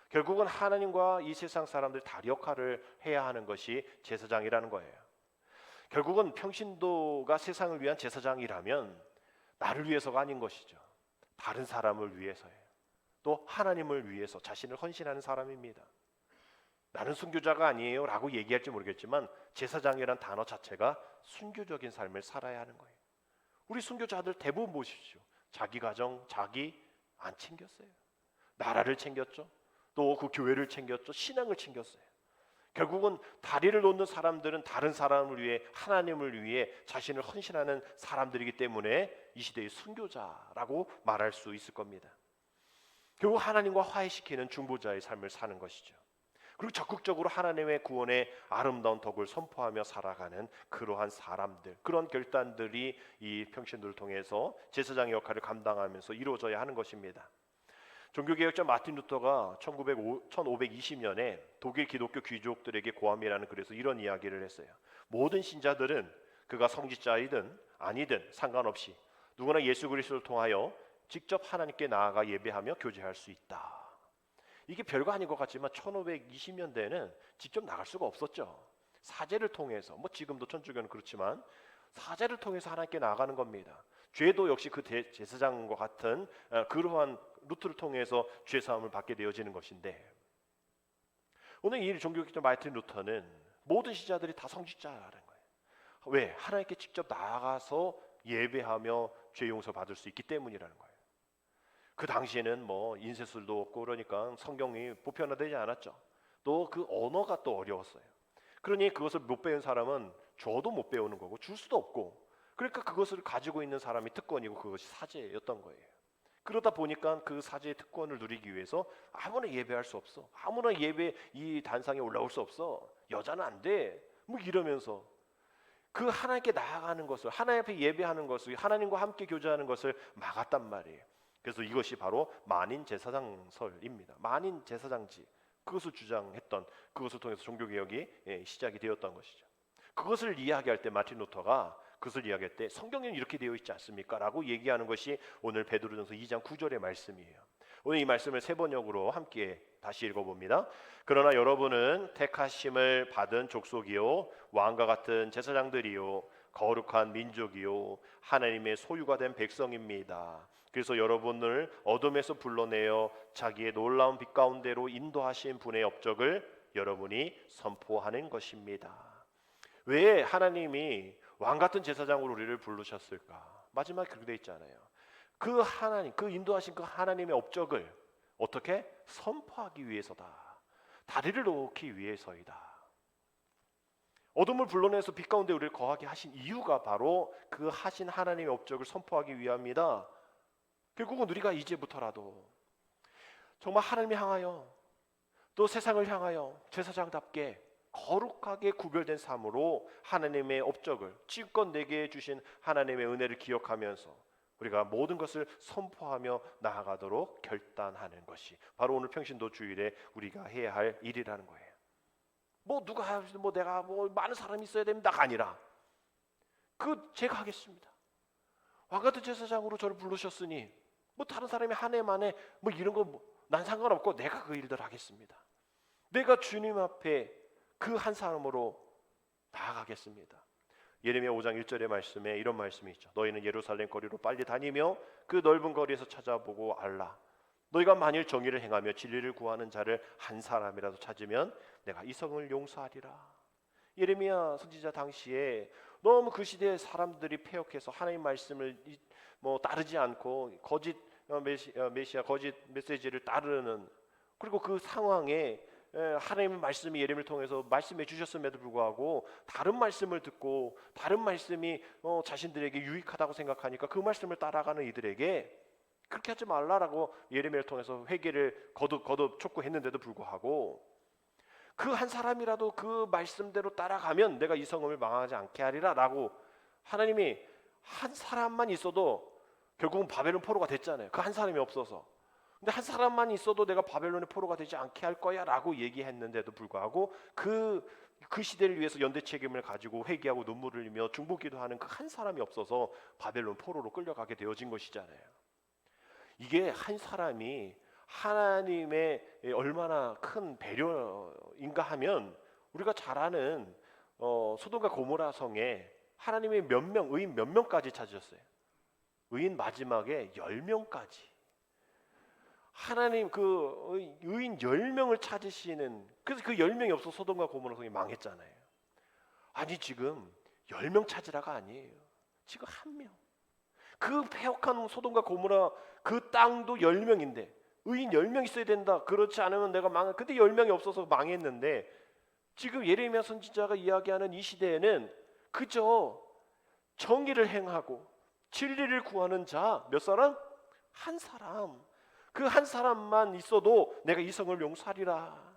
결국은 하나님과 이 세상 사람들 다리 역할을 해야 하는 것이 제사장이라는 거예요. 결국은 평신도가 세상을 위한 제사장이라면 나를 위해서가 아닌 것이죠. 다른 사람을 위해서예요. 또 하나님을 위해서 자신을 헌신하는 사람입니다. 나는 순교자가 아니에요 라고 얘기할지 모르겠지만 제사장이란 단어 자체가 순교적인 삶을 살아야 하는 거예요. 우리 순교자들 대부분 보십시오. 자기 가정, 자기 안 챙겼어요. 나라를 챙겼죠. 또 그 교회를 챙겼죠. 신앙을 챙겼어요. 결국은 다리를 놓는 사람들은 다른 사람을 위해, 하나님을 위해 자신을 헌신하는 사람들이기 때문에 이 시대의 순교자라고 말할 수 있을 겁니다. 결국 하나님과 화해시키는 중보자의 삶을 사는 것이죠. 그리고 적극적으로 하나님의 구원의 아름다운 덕을 선포하며 살아가는 그러한 사람들, 그런 결단들이 이 평신도를 통해서 제사장의 역할을 감당하면서 이루어져야 하는 것입니다. 종교개혁자 마틴 루터가 1520년에 독일 기독교 귀족들에게 고함이라는 글에서 이런 이야기를 했어요. 모든 신자들은 그가 성직자이든 아니든 상관없이 누구나 예수 그리스도를 통하여 직접 하나님께 나아가 예배하며 교제할 수 있다. 이게 별거 아닌 것 같지만 1520년대에는 직접 나갈 수가 없었죠. 사제를 통해서, 지금도 천주교는 그렇지만 사제를 통해서 하나님께 나아가는 겁니다. 죄도 역시 그 제사장과 같은 그러한 루트를 통해서 죄 사함을 받게 되어지는 것인데, 오늘 이 종교개혁자 마틴 루터는 모든 신자들이 다 성직자라는 거예요. 왜? 하나님께 직접 나아가서 예배하며 죄 용서 받을 수 있기 때문이라는 거예요. 그 당시에는 인쇄술도 없고 그러니까 성경이 보편화되지 않았죠. 또 그 언어가 또 어려웠어요. 그러니 그것을 못 배운 사람은 줘도 못 배우는 거고 줄 수도 없고, 그러니까 그것을 가지고 있는 사람이 특권이고 그것이 사제였던 거예요. 그러다 보니까 그 사제의 특권을 누리기 위해서 아무나 예배할 수 없어, 아무나 예배 이 단상에 올라올 수 없어, 여자는 안 돼, 이러면서 그 하나님께 나아가는 것을, 하나님 앞에 예배하는 것을, 하나님과 함께 교제하는 것을 막았단 말이에요. 그래서 이것이 바로 만인 제사장설입니다. 만인 제사장지, 그것을 주장했던, 그것을 통해서 종교개혁이 시작이 되었던 것이죠. 그것을 이야기할 때 마틴 루터가 그것을 이야기할 때 성경에는 이렇게 되어 있지 않습니까? 라고 얘기하는 것이 오늘 베드로전서 2장 9절의 말씀이에요. 오늘 이 말씀을 세 번역으로 함께 다시 읽어봅니다. 그러나 여러분은 택하심을 받은 족속이요 왕과 같은 제사장들이요 거룩한 민족이요 하나님의 소유가 된 백성입니다. 그래서 여러분을 어둠에서 불러내어 자기의 놀라운 빛 가운데로 인도하신 분의 업적을 여러분이 선포하는 것입니다. 왜 하나님이 왕 같은 제사장으로 우리를 부르셨을까? 마지막에 그렇게 돼 있잖아요. 그 하나님, 그 인도하신 그 하나님의 업적을 어떻게 선포하기 위해서다. 다리를 놓기 위해서이다. 어둠을 불러내서 빛 가운데 우리를 거하게 하신 이유가 바로 그 하신 하나님의 업적을 선포하기 위함이다. 결국은 우리가 이제부터라도 정말 하나님을 향하여 또 세상을 향하여 제사장답게 거룩하게 구별된 삶으로 하나님의 업적을, 지금껏 내게 주신 하나님의 은혜를 기억하면서 우리가 모든 것을 선포하며 나아가도록 결단하는 것이 바로 오늘 평신도 주일에 우리가 해야 할 일이라는 거예요. 누가 내가 많은 사람이 있어야 됩니다가 아니라 제가 하겠습니다. 왕 같은 제사장으로 저를 부르셨으니 다른 사람이 한 해 만에 이런 거 난 상관없고 내가 그 일들 하겠습니다. 내가 주님 앞에 그 한 사람으로 나아가겠습니다. 예레미야 5장 1절의 말씀에 이런 말씀이 있죠. 너희는 예루살렘 거리로 빨리 다니며 그 넓은 거리에서 찾아보고 알라. 너희가 만일 정의를 행하며 진리를 구하는 자를 한 사람이라도 찾으면 내가 이 성을 용서하리라. 예레미야 선지자 당시에 너무 그 시대의 사람들이 패역해서 하나님 말씀을 따르지 않고 거짓 메시아 거짓 메시지를 따르는, 그리고 그 상황에 하나님의 말씀이 예레미야를 통해서 말씀해 주셨음에도 불구하고 다른 말씀을 듣고 다른 말씀이 자신들에게 유익하다고 생각하니까 그 말씀을 따라가는 이들에게 그렇게 하지 말라라고 예레미야를 통해서 회개를 거듭 촉구했는데도 불구하고 그 한 사람이라도 그 말씀대로 따라가면 내가 이 성읍을 망하지 않게 하리라 라고 하나님이 한 사람만 있어도 결국은 바벨론 포로가 됐잖아요. 그 한 사람이 없어서. 근데 한 사람만 있어도 내가 바벨론의 포로가 되지 않게 할 거야 라고 얘기했는데도 불구하고 그 시대를 위해서 연대 책임을 가지고 회개하고 눈물을 흘리며 중보기도 하는 그 한 사람이 없어서 바벨론 포로로 끌려가게 되어진 것이잖아요. 이게 한 사람이 하나님의 얼마나 큰 배려인가 하면 우리가 잘 아는 소돔과 고모라 성에 하나님의 의인 몇 명까지 찾으셨어요? 의인 마지막에 10명까지. 하나님 그 의인 10명을 찾으시는, 그래서 그 10명이 없어 소돔과 고모라 성이 망했잖아요. 아니 지금 10명 찾으라가 아니에요. 지금 1명. 그 폐역한 소돔과 고모라 그 땅도 10명인데 의인 10명 있어야 된다. 그렇지 않으면 내가 망해. 근데 10명이 없어서 망했는데 지금 예레미야 선지자가 이야기하는 이 시대에는 그저 정의를 행하고 진리를 구하는 자 몇 사람? 한 사람. 그 한 사람만 있어도 내가 이 성을 용서하리라.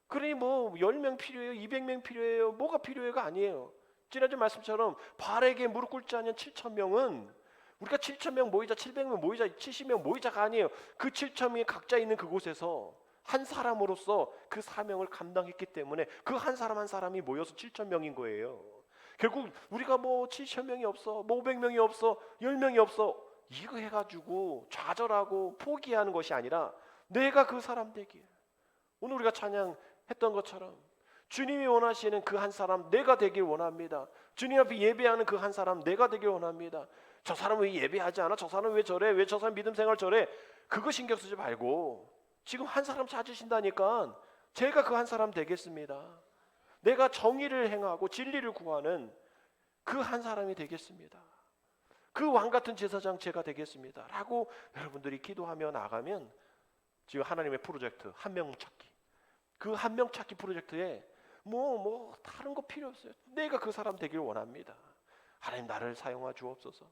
그러니 뭐 10명 필요해요, 200명 필요해요, 뭐가 필요해가 아니에요. 지난주 말씀처럼 바알에게 무릎 꿇지 않은 7,000명은 우리가 7,000명 모이자, 700명 모이자, 70명 모이자가 아니에요. 그 7,000명이 각자 있는 그곳에서 한 사람으로서 그 사명을 감당했기 때문에 그 한 사람 한 사람이 모여서 7,000명인 거예요. 결국 우리가 뭐 7,000명이 없어, 뭐 500명이 없어, 10명이 없어 이거 해가지고 좌절하고 포기하는 것이 아니라 내가 그 사람 되길. 오늘 우리가 찬양했던 것처럼 주님이 원하시는 그 한 사람 내가 되길 원합니다. 주님 앞에 예배하는 그 한 사람 내가 되길 원합니다. 저 사람은 왜 예배하지 않아? 저 사람은 왜 저래? 왜 저 사람 믿음 생활 저래? 그거 신경 쓰지 말고 지금 한 사람 찾으신다니까 제가 그 한 사람 되겠습니다. 내가 정의를 행하고 진리를 구하는 그 한 사람이 되겠습니다. 그 왕같은 제사장 제가 되겠습니다 라고 여러분들이 기도하며 나가면 지금 하나님의 프로젝트 한 명 찾기, 그 한 명 찾기 프로젝트에 뭐 다른 거 필요 없어요. 내가 그 사람 되길 원합니다. 하나님 나를 사용하 주옵소서.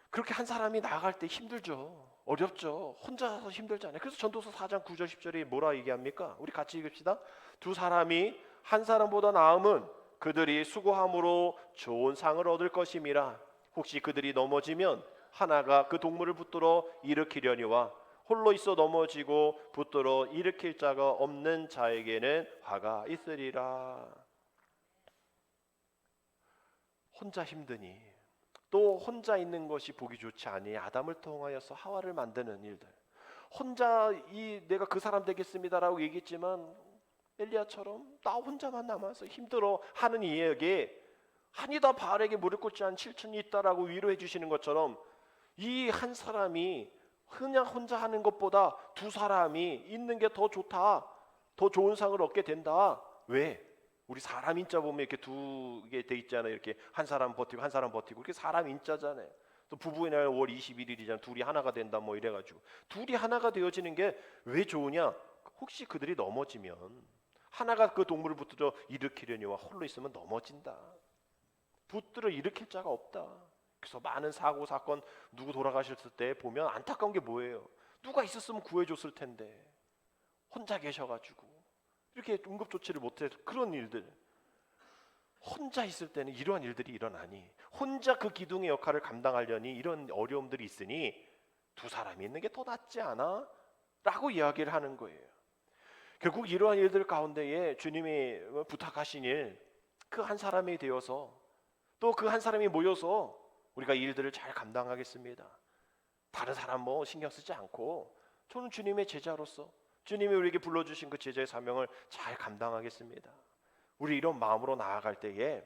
그렇게 한 사람이 나아갈 때 힘들죠. 어렵죠. 혼자서 힘들잖아요. 그래서 전도서 4장 9절 10절이 뭐라 얘기합니까? 우리 같이 읽읍시다. 두 사람이 한 사람보다 나음은 그들이 수고함으로 좋은 상을 얻을 것임이라. 혹시 그들이 넘어지면 하나가 그 동물을 붙들어 일으키려니와 홀로 있어 넘어지고 붙들어 일으킬 자가 없는 자에게는 화가 있으리라. 혼자 힘드니 또 혼자 있는 것이 보기 좋지 않으니 아담을 통하여서 하와를 만드는 일들. 혼자 내가 그 사람 되겠습니다라고 얘기했지만 엘리야처럼 나 혼자만 남아서 힘들어 하는 이에게 아니다 바알에게 무릎 꿇지 않은 7천이 있다라고 위로해 주시는 것처럼 이 한 사람이 그냥 혼자 하는 것보다 두 사람이 있는 게 더 좋다, 더 좋은 상을 얻게 된다. 왜? 우리 사람 인자 보면 이렇게 두 개 돼 있잖아요. 이렇게 한 사람 버티고 한 사람 버티고 이렇게 사람 인자잖아요. 또 부부의 날 5월 21일이잖아요. 둘이 하나가 된다 뭐 이래가지고 둘이 하나가 되어지는 게 왜 좋으냐? 혹시 그들이 넘어지면 하나가 그 동물을 붙들어 일으키려니와 홀로 있으면 넘어진다. 붙들어 일으킬 자가 없다. 그래서 많은 사고 사건 누구 돌아가셨을 때 보면 안타까운 게 뭐예요? 누가 있었으면 구해줬을 텐데 혼자 계셔가지고 이렇게 응급조치를 못해. 그런 일들 혼자 있을 때는 이러한 일들이 일어나니 혼자 그 기둥의 역할을 감당하려니 이런 어려움들이 있으니 두 사람이 있는 게 더 낫지 않아? 라고 이야기를 하는 거예요. 결국 이러한 일들 가운데에 주님이 부탁하신 일, 그 한 사람이 되어서 또 그 한 사람이 모여서 우리가 이 일들을 잘 감당하겠습니다. 다른 사람 뭐 신경 쓰지 않고 저는 주님의 제자로서 주님이 우리에게 불러주신 그 제자의 사명을 잘 감당하겠습니다. 우리 이런 마음으로 나아갈 때에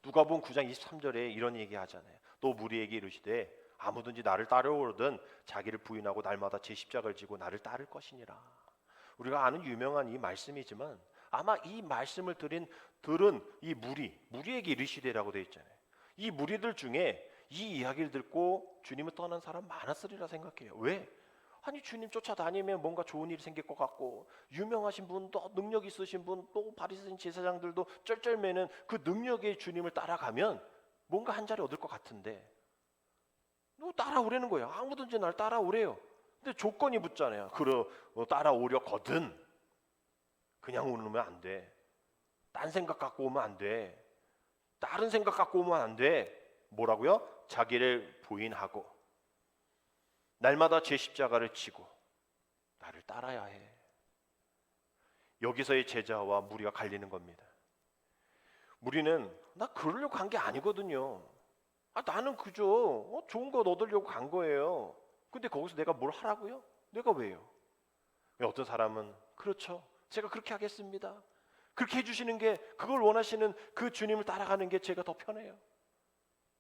누가복음 9장 23절에 이런 얘기 하잖아요. 또 무리에게 이르시되 아무든지 나를 따르오르든 자기를 부인하고 날마다 제 십자가를 지고 나를 따를 것이니라. 우리가 아는 유명한 이 말씀이지만 아마 이 말씀을 들은 이 무리에게 이르시되라고 되어 있잖아요. 이 무리들 중에 이 이야기를 듣고 주님을 떠난 사람 많았으리라 생각해요. 왜? 아니 주님 쫓아다니면 뭔가 좋은 일이 생길 것 같고 유명하신 분, 또 능력 있으신 분, 또 바리새인 제사장들도 쩔쩔매는 그 능력의 주님을 따라가면 뭔가 한 자리 얻을 것 같은데 너 따라오라는 거예요. 아무든지 날 따라오래요. 근데 조건이 붙잖아요. 따라오려거든 그냥 오면 안 돼. 딴 생각 갖고 오면 안 돼. 다른 생각 갖고 오면 안 돼. 뭐라고요? 자기를 부인하고 날마다 제 십자가를 지고 나를 따라야 해. 여기서의 제자와 무리가 갈리는 겁니다. 무리는 나 그러려고 간 게 아니거든요. 나는 그저 좋은 거 얻으려고 간 거예요. 근데 거기서 내가 뭘 하라고요? 내가 왜요? 어떤 사람은 그렇죠. 제가 그렇게 하겠습니다. 그렇게 해주시는 게, 그걸 원하시는 그 주님을 따라가는 게 제가 더 편해요.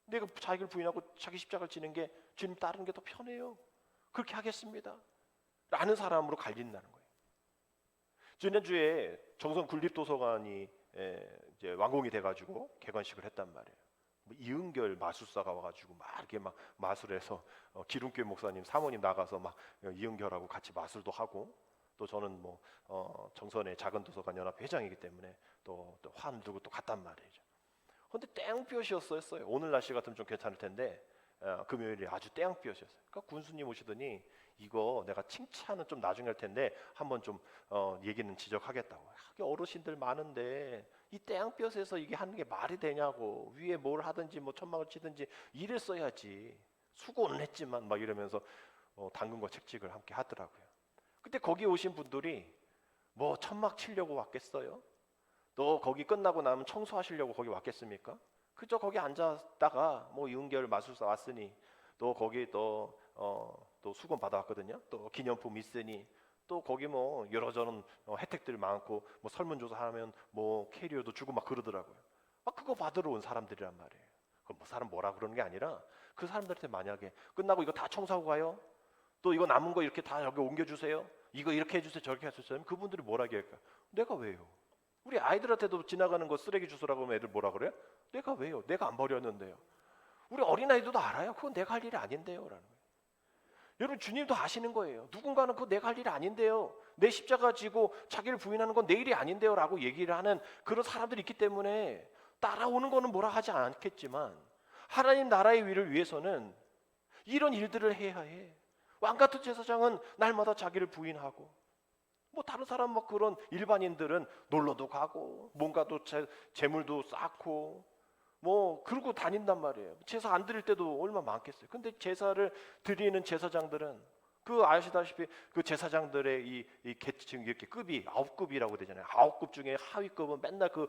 내가 자기를 부인하고 자기 십자가를 지는 게 주님 따르는 게 더 편해요. 그렇게 하겠습니다 라는 사람으로 갈린다는 거예요. 지난주에 정선 군립도서관이 이제 완공이 돼가지고 개관식을 했단 말이에요. 뭐 이은결 마술사가 와가지고 막 이렇게 막 마술해서 기름교회 목사님 사모님 나가서 막 이은결하고 같이 마술도 하고, 또 저는 뭐 정선의 작은 도서관 연합 회장이기 때문에 또 환 들고 또 갔단 말이죠. 근데 땡볕이었어요. 오늘 날씨 같으면 좀 괜찮을 텐데 금요일에 아주 땡볕이었어요. 그러니까 군수님 오시더니 이거 내가 칭찬은 좀 나중에 할 텐데 한번 좀 얘기는 지적하겠다고. 하긴 어르신들 많은데 이 땡볕에서 이게 하는 게 말이 되냐고. 위에 뭘 하든지 뭐 천막을 치든지 이랬어야지. 수고는 했지만 막 이러면서 당근과 채찍을 함께 하더라고요. 그때 거기 오신 분들이 뭐 천막 치려고 왔겠어요? 또 거기 끝나고 나면 청소하시려고 거기 왔겠습니까? 그저 거기 앉았다가 뭐 이은결 마술사 왔으니 또 거기 또 수건 받아왔거든요. 또 기념품 있으니 또 거기 뭐 여러저런 혜택들 많고 뭐 설문조사하면 뭐 캐리어도 주고 막 그러더라고요. 막 그거 받으러 온 사람들이란 말이에요. 그럼 뭐 사람 뭐라 그러는 게 아니라 그 사람들한테 만약에 끝나고 이거 다 청소하고 가요. 또 이거 남은 거 이렇게 다 여기 옮겨주세요. 이거 이렇게 해주세요. 저렇게 해주세요. 그분들이 뭐라 할까요? 내가 왜요? 우리 아이들한테도 지나가는 거 쓰레기 주스라고 하면 애들 뭐라 그래요? 내가 왜요? 내가 안 버렸는데요. 우리 어린아이들도 알아요. 그건 내가 할 일이 아닌데요 라는 거예요. 여러분 주님도 아시는 거예요. 누군가는 그거 내가 할 일이 아닌데요. 내 십자가 지고 자기를 부인하는 건 내 일이 아닌데요 라고 얘기를 하는 그런 사람들이 있기 때문에 따라오는 거는 뭐라 하지 않겠지만 하나님 나라의 위를 위해서는 이런 일들을 해야 해. 왕같은 제사장은 날마다 자기를 부인하고, 뭐 다른 사람 뭐 그런 일반인들은 놀러도 가고 뭔가도 재물도 쌓고 뭐 그러고 다닌단 말이에요. 제사 안 드릴 때도 얼마나 많겠어요. 근데 제사를 드리는 제사장들은 그 아시다시피 그 제사장들의 이 계층 이렇게 급이 9급이라고 되잖아요. 9급 중에 하위급은 맨날 그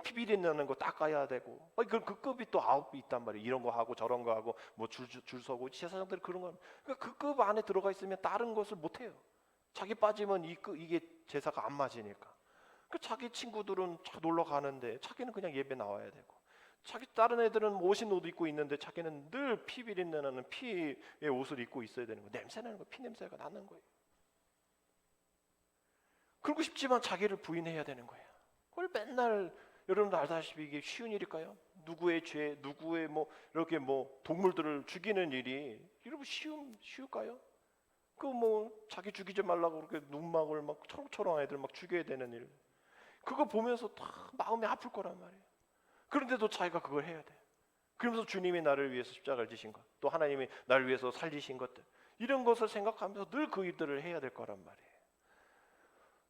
피비린 나는 거 닦아야 되고 그 급이 또 9이 있단 말이에요. 이런 거 하고 저런 거 하고 뭐 줄 서고 제사장들이 그런 거 그 급 안에 들어가 있으면 다른 것을 못 해요. 자기 빠지면 이게 제사가 안 맞으니까. 그 자기 친구들은 놀러 가는데 자기는 그냥 예배 나와야 되고, 자기 다른 애들은 옷인 옷 입고 있는데 자기는 늘 피 비린내 나는 피의 옷을 입고 있어야 되는 거. 냄새 나는 거, 피 냄새가 나는 거예요. 그러고 싶지만 자기를 부인해야 되는 거예요. 그걸 맨날 여러분들 알다시피 이게 쉬운 일일까요? 누구의 죄, 누구의 뭐 이렇게 뭐 동물들을 죽이는 일이 여러분 쉬울까요? 그 뭐 자기 죽이지 말라고 그렇게 눈막을 막 초롱초롱 애들 막 죽여야 되는 일, 그거 보면서 다 마음이 아플 거란 말이에요. 그런데도 자기가 그걸 해야 돼. 그러면서 주님이 나를 위해서 십자가를 지신 것, 또 하나님이 나를 위해서 살리신 것들, 이런 것을 생각하면서 늘 그 일들을 해야 될 거란 말이에요.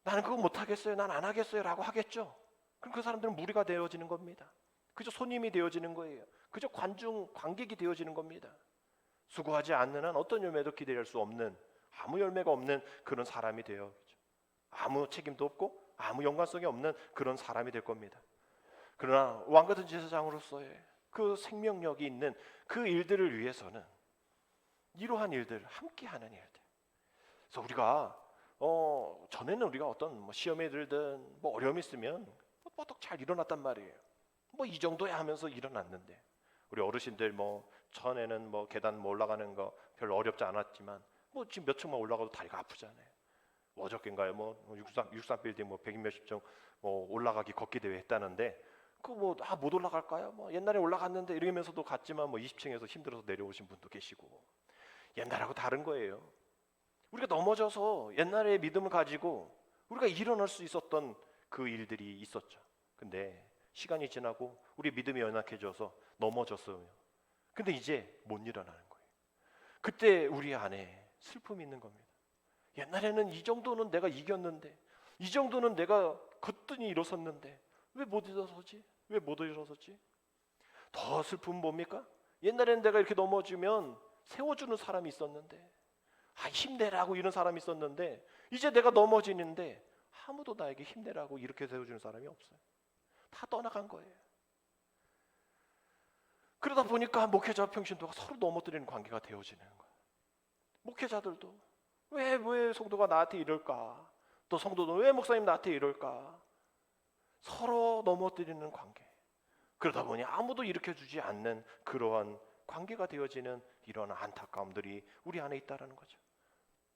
나는 그거 못하겠어요, 난 안 하겠어요 라고 하겠죠. 그럼 그 사람들은 무리가 되어지는 겁니다. 그저 손님이 되어지는 거예요. 그저 관객이 되어지는 겁니다. 수고하지 않는 한 어떤 열매도 기대할 수 없는, 아무 열매가 없는 그런 사람이 되어죠. 아무 책임도 없고 아무 연관성이 없는 그런 사람이 될 겁니다. 그러나 왕같은 제사장으로서의 그 생명력이 있는 그 일들을 위해서는 이러한 일들, 함께하는 일들. 그래서 우리가 전에는 우리가 어떤 뭐 시험에 들든 뭐 어려움이 있으면 뽀떡 잘 일어났단 말이에요. 뭐 이 정도야 하면서 일어났는데, 우리 어르신들 뭐 전에는 뭐 계단 뭐 올라가는 거 별로 어렵지 않았지만 뭐 지금 몇 층만 올라가도 다리가 아프잖아요. 어저께인가요? 뭐 육삼 빌딩 뭐 100몇십 층 뭐 올라가기 걷기 대회 했다는데, 그 뭐 못 올라갈까요? 뭐 옛날에 올라갔는데 이러면서도 갔지만 뭐 20층에서 힘들어서 내려오신 분도 계시고, 옛날하고 다른 거예요. 우리가 넘어져서 옛날의 믿음을 가지고 우리가 일어날 수 있었던 그 일들이 있었죠. 근데 시간이 지나고 우리 믿음이 연약해져서 넘어졌어요. 근데 이제 못 일어나는 거예요. 그때 우리 안에 슬픔이 있는 겁니다. 옛날에는 이 정도는 내가 이겼는데, 이 정도는 내가 거뜬히 일어섰는데 왜 못 일어서지? 왜 못 일어섰지? 더 슬픔은 뭡니까? 옛날에는 내가 이렇게 넘어지면 세워주는 사람이 있었는데, 힘내라고 이런 사람이 있었는데, 이제 내가 넘어지는데 아무도 나에게 힘내라고 이렇게 세워주는 사람이 없어요. 다 떠나간 거예요. 그러다 보니까 목회자와 평신도가 서로 넘어뜨리는 관계가 되어지는 거예요. 목회자들도 왜 성도가 나한테 이럴까? 또 성도도 왜 목사님 나한테 이럴까? 서로 넘어뜨리는 관계. 그러다 보니 아무도 일으켜주지 않는 그러한 관계가 되어지는 이런 안타까움들이 우리 안에 있다라는 거죠.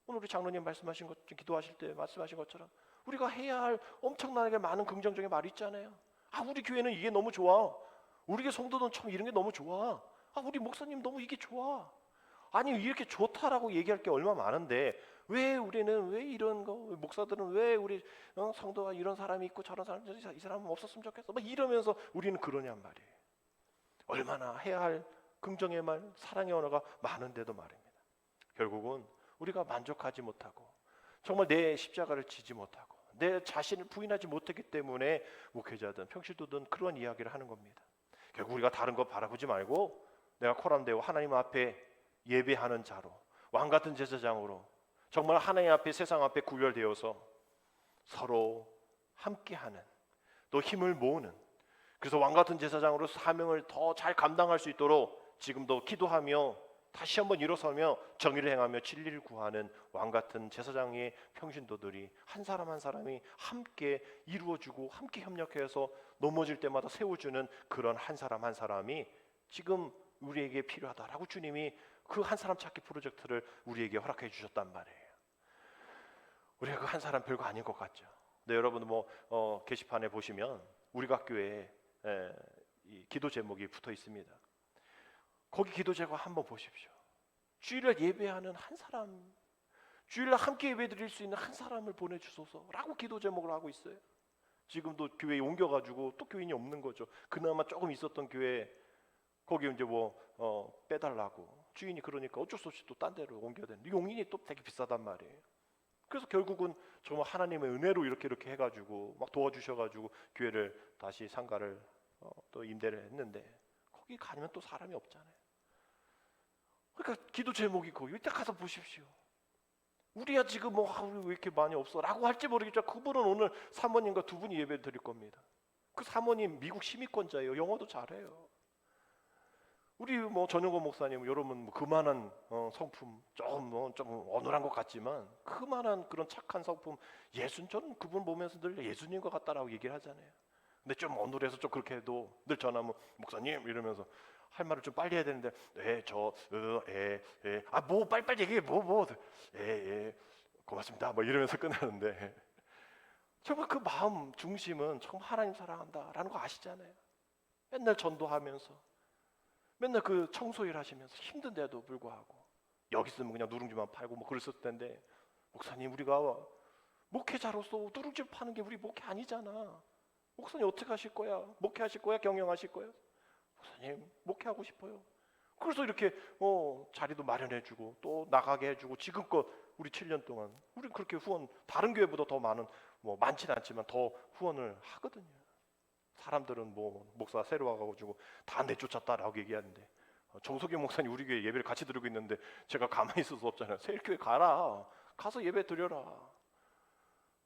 오늘 우리 장로님 말씀하신 것, 기도하실 때 말씀하신 것처럼 우리가 해야 할 엄청나게 많은 긍정적인 말이 있잖아요. 우리 교회는 이게 너무 좋아. 우리 교회 성도는 참 이런 게 너무 좋아. 우리 목사님 너무 이게 좋아. 아니 이렇게 좋다라고 얘기할 게 얼마나 많은데 왜 우리는 왜 이런 거 목사들은 왜 우리 성도가 이런 사람이 있고 저런 사람이 이 사람은 없었으면 좋겠어 막 이러면서 우리는 그러냔 말이에요. 얼마나 해야 할 긍정의 말, 사랑의 언어가 많은데도 말입니다. 결국은 우리가 만족하지 못하고 정말 내 십자가를 지지 못하고 내 자신을 부인하지 못했기 때문에 목회자든 평신도든 그런 이야기를 하는 겁니다. 결국 우리가 다른 거 바라보지 말고 내가 코람되어 하나님 앞에 예배하는 자로 왕같은 제사장으로 정말 하나님 앞에 세상 앞에 구별되어서 서로 함께하는 또 힘을 모으는 그래서 왕같은 제사장으로 사명을 더 잘 감당할 수 있도록 지금도 기도하며 다시 한번 일어서며 정의를 행하며 진리를 구하는 왕같은 제사장의 평신도들이 한 사람 한 사람이 함께 이루어주고 함께 협력해서 넘어질 때마다 세워주는 그런 한 사람 한 사람이 지금 우리에게 필요하다라고 주님이 그 한 사람 찾기 프로젝트를 우리에게 허락해 주셨단 말이에요. 우리가 그 한 사람 별거 아닌 것 같죠. 근데 여러분 게시판에 보시면 우리 각 교회에 이 기도 제목이 붙어 있습니다. 거기 기도 제목 한번 보십시오. 주일날 예배하는 한 사람, 주일날 함께 예배 드릴 수 있는 한 사람을 보내주소서라고 기도 제목을 하고 있어요. 지금도 교회에 옮겨가지고 또 교인이 없는 거죠. 그나마 조금 있었던 교회 거기 이제 빼달라고 주인이 그러니까 어쩔 수 없이 또 딴 데로 옮겨야 되는데 용인이 또 되게 비싸단 말이에요. 그래서 결국은 정말 하나님의 은혜로 이렇게 해가지고 막 도와주셔가지고 교회를 다시 상가를 또 임대를 했는데 거기 가면 또 사람이 없잖아요. 그러니까 기도 제목이 거기 이따 가서 보십시오. 우리야 지금 우리 왜 이렇게 많이 없어? 라고 할지 모르겠지만 그분은 오늘 사모님과 두 분이 예배 드릴 겁니다. 그 사모님 미국 시민권자예요. 영어도 잘해요. 우리 전용권 목사님 여러분 그만한 성품 좀 어눌한 것 같지만 그만한 그런 착한 성품 저는 그분 보면서 늘 예수님 것 같다라고 얘기를 하잖아요. 근데 좀 어눌해서 좀 그렇게 해도 늘 전화하면 목사님 이러면서 할 말을 좀 빨리 해야 되는데 빨리 얘기해 고맙습니다 이러면서 끝나는데 정말 그 마음 중심은 정말 하나님 사랑한다라는 거 아시잖아요. 맨날 전도하면서 맨날 그 청소일 하시면서 힘든데도 불구하고 여기 있으면 그냥 누룽지만 팔고 그랬을 텐데 목사님 우리가 목회자로서 누룽지 파는 게 우리 목회 아니잖아. 목사님 어떻게 하실 거야? 목회하실 거야? 경영하실 거야? 목사님 목회하고 싶어요. 그래서 이렇게 자리도 마련해주고 또 나가게 해주고 지금껏 우리 7년 동안 우리 그렇게 후원 다른 교회보다 더 많은 많지는 않지만 더 후원을 하거든요. 사람들은 목사 새로 와가지고 다 내쫓았다라고 얘기하는데 정석영 목사님 우리 교회 예배를 같이 드리고 있는데 제가 가만히 있을 수 없잖아요. 세일교회 가서 예배 드려라.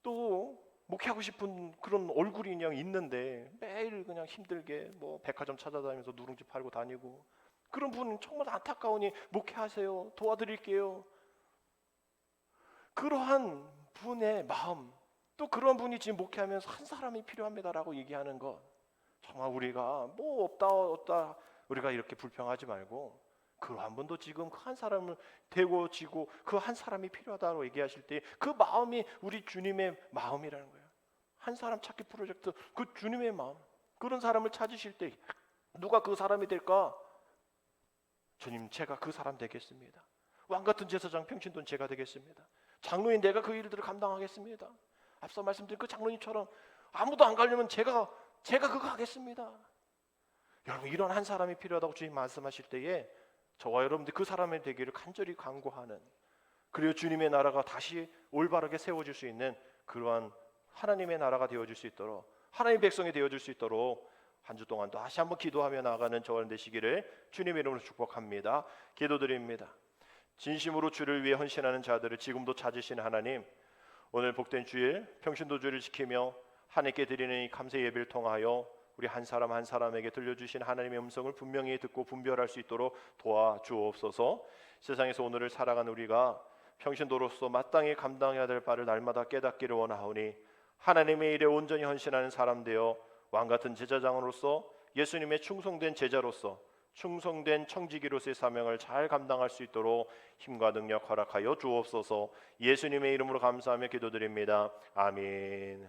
또 목회하고 싶은 그런 얼굴이 그냥 있는데 매일 그냥 힘들게 백화점 찾아다니면서 누룽지 팔고 다니고 그런 분 정말 안타까우니 목회하세요. 도와드릴게요. 그러한 분의 마음 또 그런 분이 지금 목회하면서 한 사람이 필요합니다라고 얘기하는 것 정말 우리가 없다 우리가 이렇게 불평하지 말고 그러한 분도 지금 그 한 사람을 대고 지고 그 한 사람이 필요하다고 얘기하실 때 그 마음이 우리 주님의 마음이라는 거예요. 한 사람 찾기 프로젝트 그 주님의 마음 그런 사람을 찾으실 때 누가 그 사람이 될까? 주님 제가 그 사람 되겠습니다. 왕같은 제사장 평신도는 제가 되겠습니다. 장로인 내가 그 일들을 감당하겠습니다. 앞서 말씀드린 그 장로님처럼 아무도 안 가려면 제가 그거 하겠습니다. 여러분 이런 한 사람이 필요하다고 주님 말씀하실 때에 저와 여러분들 그 사람이 되기를 간절히 간구하는 그리고 주님의 나라가 다시 올바르게 세워질 수 있는 그러한 하나님의 나라가 되어질 수 있도록 하나님의 백성이 되어질 수 있도록 한 주 동안 또 다시 한번 기도하며 나아가는 저와 되시기를 주님의 이름으로 축복합니다. 기도드립니다. 진심으로 주를 위해 헌신하는 자들을 지금도 찾으신 하나님 오늘 복된 주일 평신도주를 지키며 하나님께 드리는 이 감사 예배를 통하여 우리 한 사람 한 사람에게 들려주신 하나님의 음성을 분명히 듣고 분별할 수 있도록 도와주옵소서. 세상에서 오늘을 살아가는 우리가 평신도로서 마땅히 감당해야 될 바를 날마다 깨닫기를 원하오니 하나님의 일에 온전히 헌신하는 사람 되어 왕같은 제사장으로서 예수님의 충성된 제자로서 충성된 청지기로서의 사명을 잘 감당할 수 있도록 힘과 능력 허락하여 주옵소서. 예수님의 이름으로 감사하며 기도드립니다. 아멘.